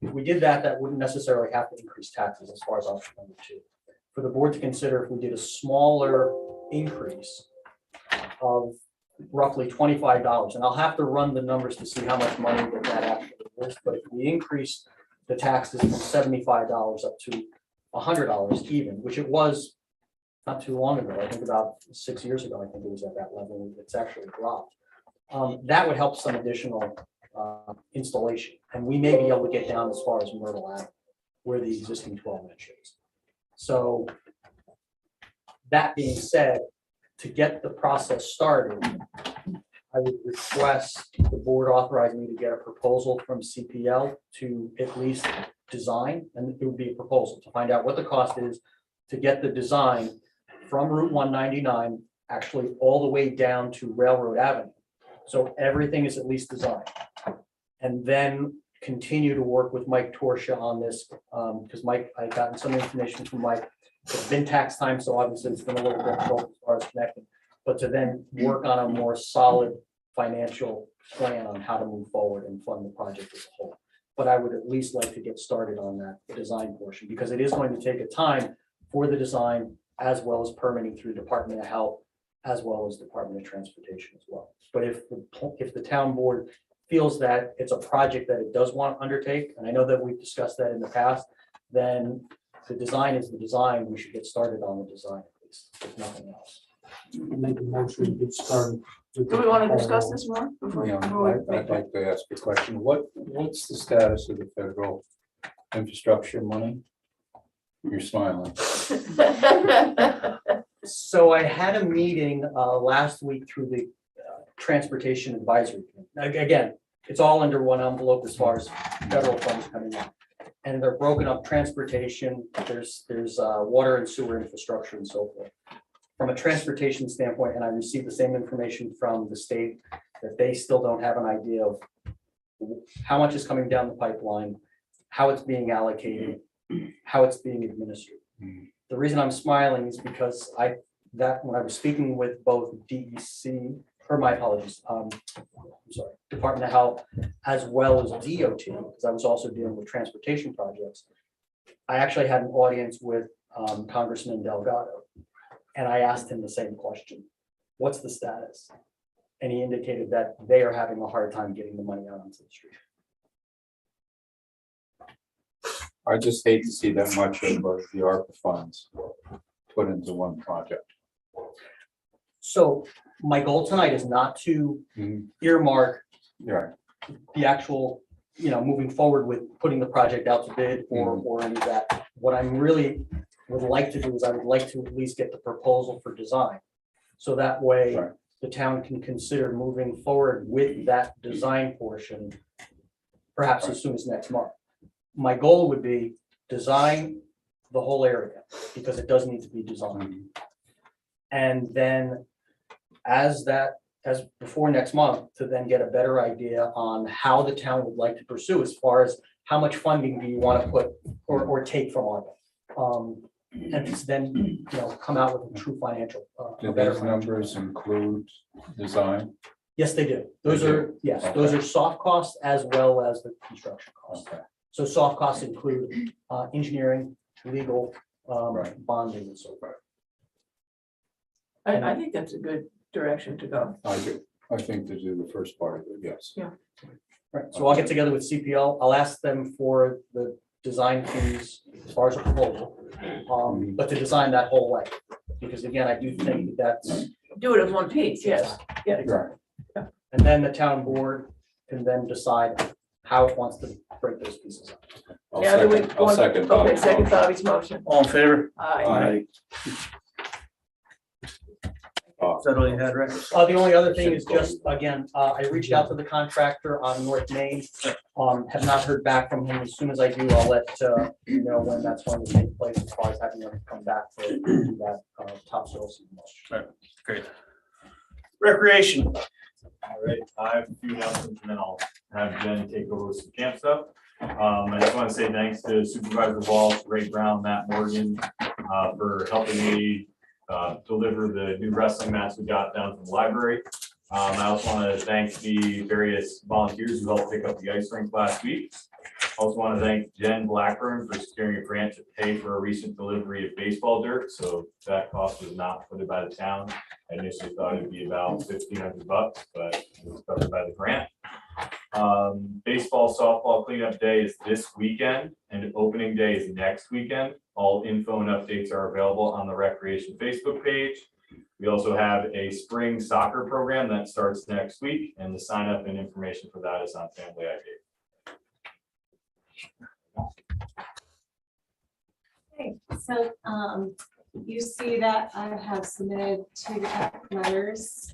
if we did that, that wouldn't necessarily have to increase taxes as far as option number 2. For the board to consider if we did a smaller increase of roughly $25, and I'll have to run the numbers to see how much money that actually is, but if we increase the taxes from $75 up to $100 even, which it was not too long ago, I think about 6 years ago, I think it was at that level, it's actually dropped. That would help some additional installation, and we may be able to get down as far as Myrtle Avenue, where the existing 12-inch is. So that being said, to get the process started, I would request the board authorize me to get a proposal from CPL to at least design, and it would be a proposal to find out what the cost is to get the design from Route 199 actually all the way down to Railroad Avenue. So everything is at least designed. And then continue to work with Mike Torsha on this, because Mike, I've gotten some information from Mike. It's been tax time, so obviously it's been a little difficult as far as connecting, but to then work on a more solid financial plan on how to move forward and fund the project as a whole. But I would at least like to get started on that design portion, because it is going to take a time for the design as well as permitting through Department of Health, as well as Department of Transportation as well. But if the town board feels that it's a project that it does want to undertake, and I know that we've discussed that in the past, then the design is the design. We should get started on the design at least, if nothing else. Make a motion to get started. Do we want to discuss this more? Yeah, I'd like to ask a question. What's the status of the federal infrastructure money? You're smiling. So I had a meeting last week through the Transportation Advisory Committee. Again, it's all under one envelope as far as federal funds coming in. And they're broken up transportation, there's water and sewer infrastructure and so forth. From a transportation standpoint, and I received the same information from the state, that they still don't have an idea of how much is coming down the pipeline, how it's being allocated, how it's being administered. The reason I'm smiling is because when I was speaking with both DEC, or my apologies, I'm sorry, Department of Health, as well as DOT, because I was also dealing with transportation projects. I actually had an audience with Congressman Delgado, and I asked him the same question. What's the status? And he indicated that they are having a hard time getting the money out onto the street. I just hate to see that much of the ARPA funds put into one project. So my goal tonight is not to earmark Yeah, the actual, moving forward with putting the project out to bid or any of that. What I'm really would like to do is I would like to at least get the proposal for design. So that way Right. the town can consider moving forward with that design portion, perhaps as soon as next month. My goal would be design the whole area because it does need to be designed. And then as before next month, to then get a better idea on how the town would like to pursue as far as how much funding do you want to put or take from ARPA. And then, come out with a true financial. do better those financial numbers include design? Yes, they do. Those are, yes, those are soft costs as well as the construction costs. Okay. So soft costs include engineering, legal, bonding and so forth. I think that's a good direction to go. I do. I think to do the first part of it, yes. Yeah. Right, so I'll get together with CPL. I'll ask them for the design fees as far as a proposal, but to design that whole way. Because again, I do think that's. Do it as one piece, yes. Yeah. Exactly. And then the town board can then decide how it wants to break those pieces up. I'll Yeah, I'll second. Okay, Bob's second motion. Bobby's motion. All in favor? Aye. Is that all you had, Rick? The only other thing is just, again, I reached out to the contractor on North Main, have not heard back from him. As soon as I do, I'll let you know when that's going to take place as far as having them come back for that topsoil season. Great. Recreation. All right, I have a few announcements and then I'll have Jen take over with some camp stuff. I just want to say thanks to Supervisor Walsh, Ray Brown, Matt Morgan, for helping me deliver the new wrestling mats we got down from the library. I also want to thank the various volunteers who helped pick up the ice rink last week. Also want to thank Jen Blackburn for securing a grant to pay for a recent delivery of baseball dirt. So that cost was not funded by the town. I initially thought it'd be about $1,500, but it was covered by the grant. Baseball, softball cleanup day is this weekend and opening day is next weekend. All info and updates are available on the Recreation Facebook page. We also have a spring soccer program that starts next week, and the sign up and information for that is on Family ID. Okay, so you see that I have submitted 2 letters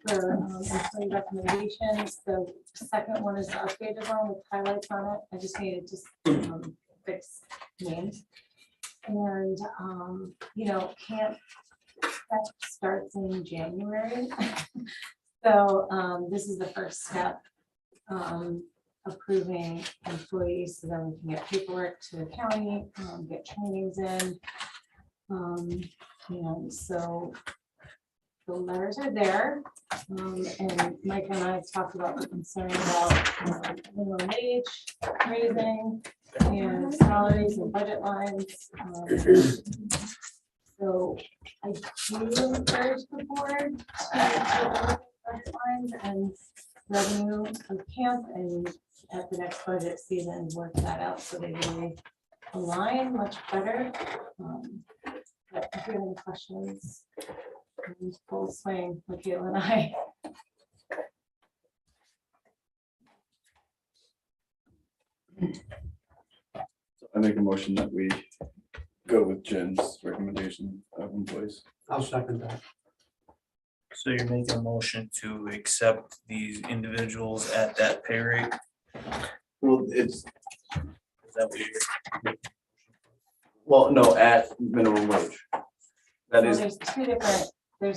for employee recommendations. The second one is the updated one with highlights on it. I just needed to fix names. And camp that starts in January. So this is the first step, approving employees so then we can get paperwork to the county, get trainings in. And so the letters are there. And Mike and I talked about the concern about minimum wage raising and salaries and budget lines. So I do encourage the board to budget lines and revenue of camp, and at the next budget season, work that out so they really align much better. But if you have any questions, full swing with you and I. I make a motion that we go with Jen's recommendation of employees. I'll second that. So you're making a motion to accept these individuals at that pay rate? Well, it's, Is that what you're? well, no, at minimum wage. That So is, there's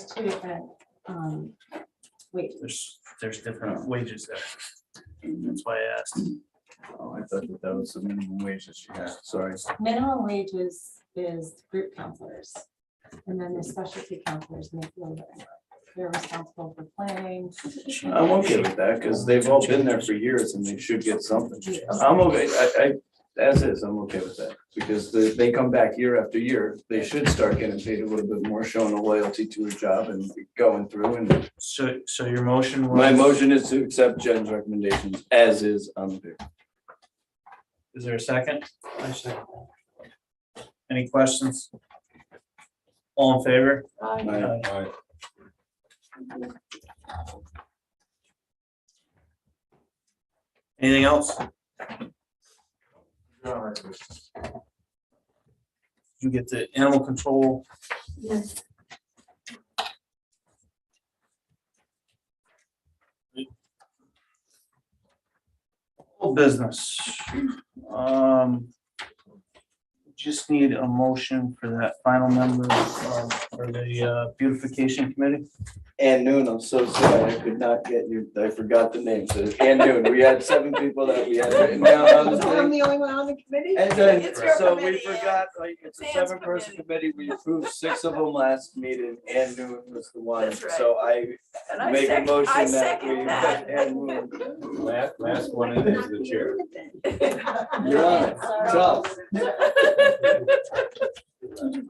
two different, wait, There's different wages there. That's why I asked. oh, I thought that was the minimum wage that she had, sorry. minimum wages is group counselors. And then the specialty counselors make a little bit more. They're responsible for planning. I'm okay with that, because they've all been there for years and they should get something. I'm okay, as is, I'm okay with that, because they come back year after year, they should start getting paid a little bit more, showing a loyalty to a job and going through and. So your motion was? My motion is to accept Jen's recommendations as is on the paper. Is there a second? I second. Any questions? All in favor? Aye. Anything else? You get the animal control. Yes. Whole business. Just need a motion for that final member for the beautification committee. And Noon, I'm so sorry, I could not get you, I forgot the name, so and Noon, we had 7 people that we had written down on the So I'm thing. the only one on the committee? And then, It's your so we committee, yeah. forgot, like, it's a Dan's 7-person committee, we approved 6 of them last meeting, and Noon was the one, That's right. so I And I make a second, I motion that second we that. put and Noon. Last one is the chair. You're on it, tough.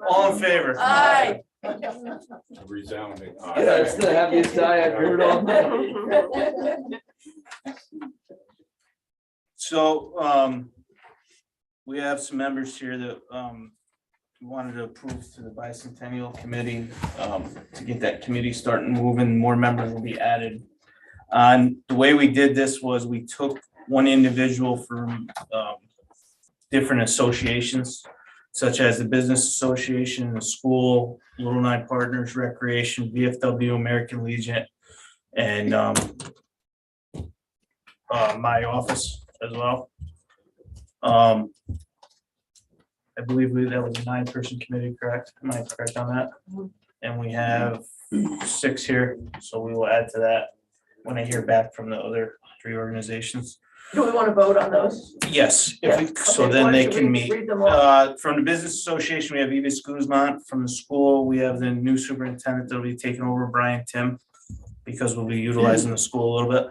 All in favor? Aye. Resounding. Yeah, it's the happiest die I've heard all night. So, we have some members here that, we wanted to approve to the bicentennial committee, to get that committee starting moving, more members will be added. The way we did this was we took one individual from, different associations, such as the Business Association, the school, Little Nine Partners, Recreation, VFW, American Legion, and, my office as well. I believe that was a 9-person committee, correct? Am I correct on that? And we have 6 here, so we will add to that when I hear back from the other 3 organizations. Do we want to vote on those? Yes, if we, Yeah, so okay, then why they don't you can read- meet. read them all? From the Business Association, we have Evis Guzman. From the school, we have the new superintendent that'll be taking over, Brian Tim, because we'll be utilizing the school a little bit.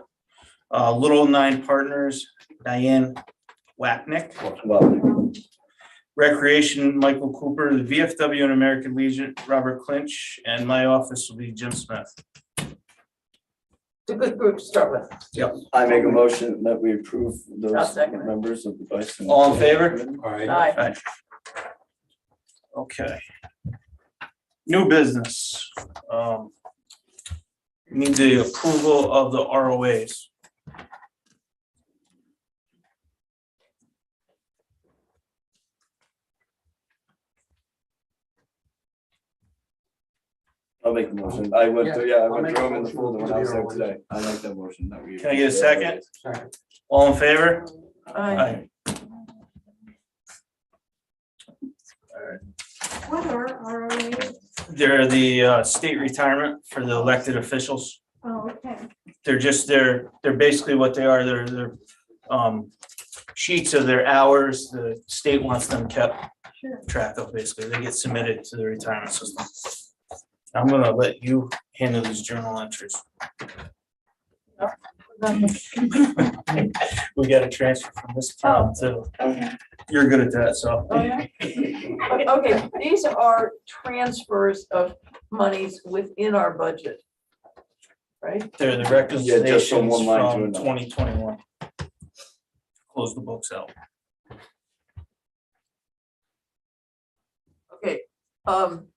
Little Nine Partners, Diane Wapnick. Well, Recreation, Michael Cooper, the VFW and American Legion, Robert Clinch, and my office will be Jim Smith. It's a good group to start with. Yep. I make a motion that we approve I'll those second it. members of the bicentennial. All in favor? All right. Aye. Okay. New business. Need the approval of the ROAs. I'll make a motion. I went through, yeah, I I'll went make through a them in the motion folder when to I was the there ROAs. today. I like that motion that we. Can I get a second? Second. All in favor? Aye. What are ROAs? They're the state retirement for the elected officials. Oh, okay. They're basically what they are. They're sheets of their hours. The state wants them kept Sure. track of, basically. They get submitted to the retirement system. I'm gonna let you handle these journal entries. We got a transfer from this town too. You're good at that, so. Oh, yeah? Okay, these are transfers of monies within our budget. Right? They're the Yeah, just from requisitions one line to from another. 2021. Close the books out. Okay, on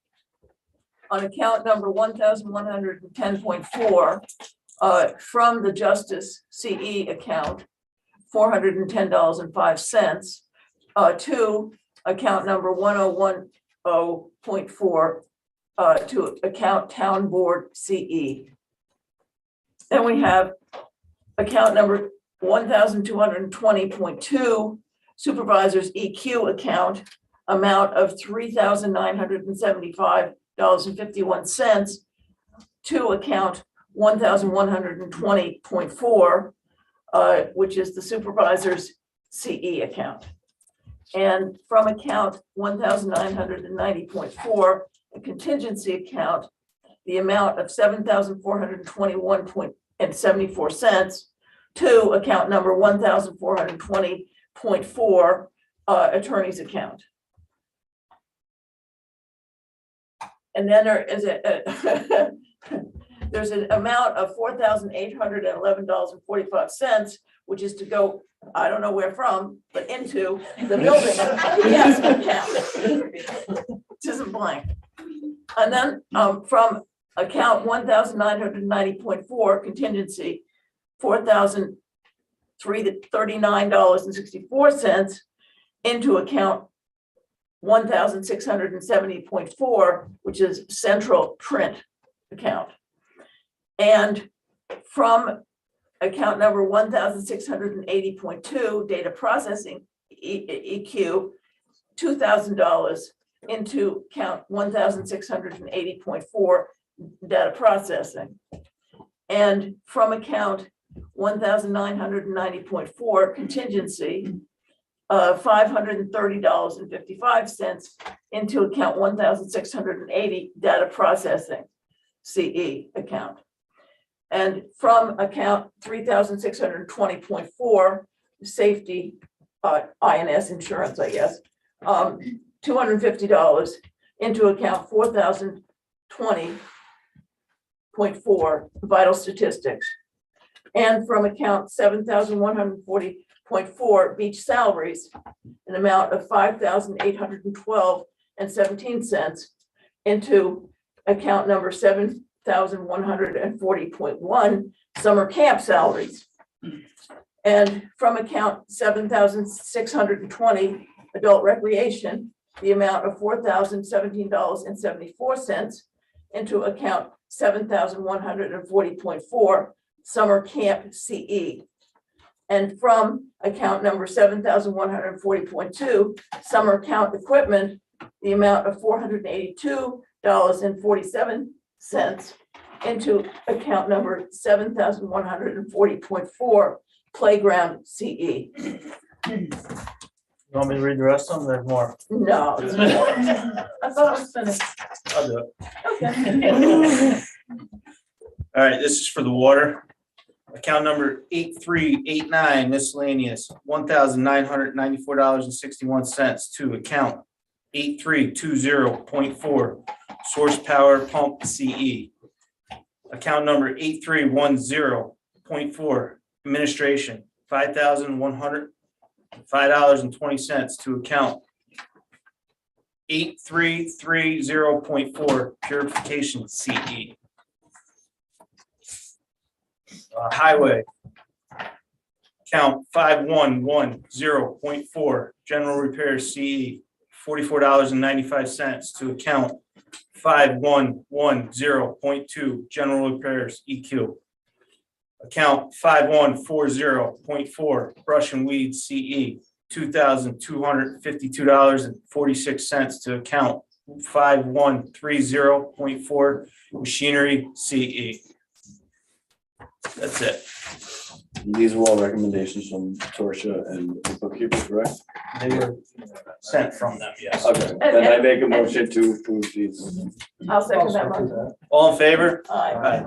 account number 1110.4, from the Justice CE account, $410.05, to account number 1010.4, to account town board CE. Then we have account number 1,220.2 supervisors EQ account, amount of $3,975.51 to account 1,120.4, which is the supervisor's CE account. And from account 1,990.4, a contingency account, the amount of $7,421.74 to account number 1,420.4, attorney's account. And then there is there's an amount of $4,811.45, which is to go, I don't know where from, but into the building, yes, account. It isn't blank. And then from account 1,990.4 contingency, $4,339.64 into account 1,670.4, which is central print account. And from account number 1,680.2, data processing EQ, $2,000 into account 1,680.4, data processing. And from account 1,990.4 contingency, $530.55 into account 1,680 data processing CE account. And from account 3,620.4 safety INS insurance, I guess, $250 into account 4,020.4 vital statistics. And from account 7,140.4 beach salaries, an amount of $5,812.17 into account number 7,140.1 summer camp salaries. And from account 7,620 adult recreation, the amount of $4,017.74 into account 7,140.4 summer camp CE. And from account number 7,140.2 summer camp equipment, the amount of $482.47 into account number 7,140.4 playground CE. You want me to read the rest of them? There's more. No. I thought I was finished. I'll do it. Okay. All right, this is for the water. Account number 8389 miscellaneous, $1,994.61 to account 8320.4 source power pump CE. Account number 8310.4 administration, $5,105.20 to account 8330.4 purification CE. Highway, count 5110.4 general repairs CE, $44.95 to account 5110.2 general repairs EQ. Account 5140.4 brush and weed CE, $2,252.46 to account 5130.4 machinery CE. That's it. These were all recommendations from Torsia and the bookkeeper, correct? They were sent from them, yes. Okay, then I make a motion to approve these. I'll second that motion. All in favor? Aye.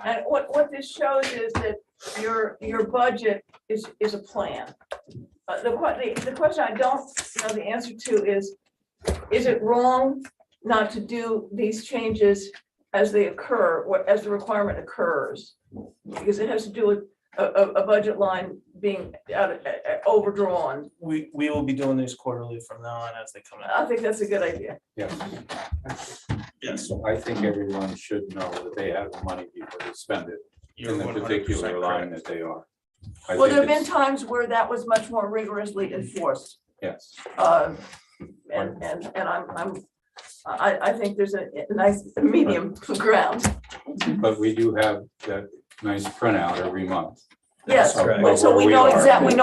And what this shows is that your budget is a plan. The question I don't know the answer to is it wrong not to do these changes as they occur, as the requirement occurs? Because it has to do with a budget line being overdrawn. We will be doing these quarterly from now on as they come I out. think that's a good idea. Yes. Yes. I think everyone should know that they have the money before they spend it You're in the 100% particular line correct. that they are. I Well, think there have been it's- times where that was much more rigorously enforced. Yes. And I think there's a nice medium ground. But we do have that nice printout every month. Yes, Correct. so we know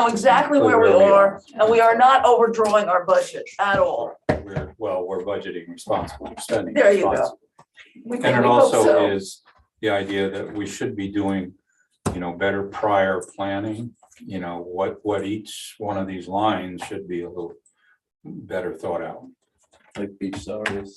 exactly where we Where we are, and we are not overdrawing our budget at all. We're budgeting responsible, we're spending. There you go. responsible. We And it hope so. also is the idea that we should be doing, better prior planning, what each one of these lines should be a little better thought out. Like beach salaries,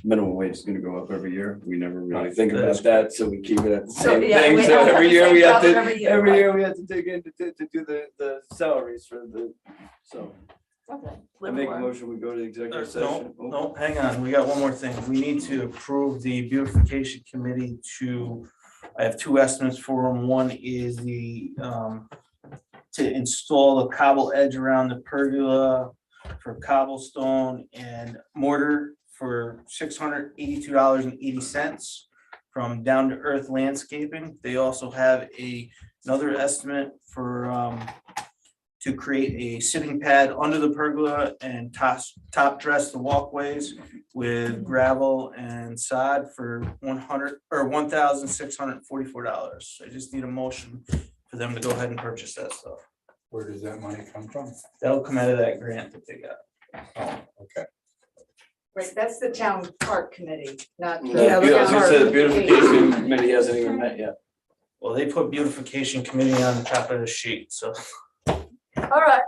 minimum wage is gonna go up every year. We never really think about that, so we keep it at the So, same yeah, thing. we So have every the year same we have problem to, every year, right. we have to dig in to do the salaries for so. Okay. I make a motion, we go to the executive session. No, hang on, we got one more thing. We need to approve the beautification committee I have two estimates for them. One is to install the cobble edge around the pergola for cobblestone and mortar for $682.80 from Down to Earth Landscaping. They also have another estimate for to create a sitting pad under the pergola and top dress the walkways with gravel and sod for $1,644. I just need a motion for them to go ahead and purchase that stuff. Where does that money come from? That'll come out of that grant that they got. Okay. Right, that's the town park committee, not. Yeah, I was gonna say the beautification committee hasn't even met yet. Well, they put beautification committee on the top of the sheet, so. All right.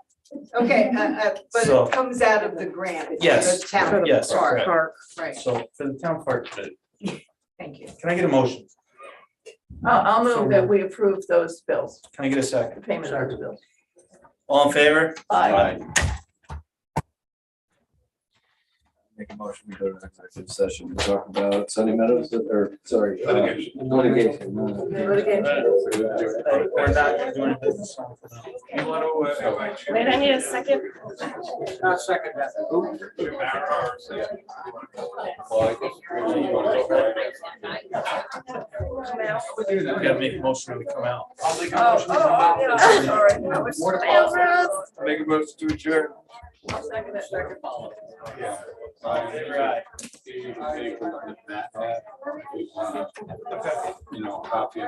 Okay, but So- it comes out of the grant. It's Yes, the town yes, park. correct. Right, So for the town park, can thank you. I get a motion? I'll move that we approve those bills, Can I get a the second? payment of the bills. All in favor? Aye. Make a motion, we go to executive session to talk about Sunny Meadows, litigation. Litigation. No. Litigation. We're not doing business. Wait, I need a second. Second that. We gotta make a motion when we come out. Oh, yeah, sorry. I was- Make a motion to adjourn. I'll second it. Yeah. Copy.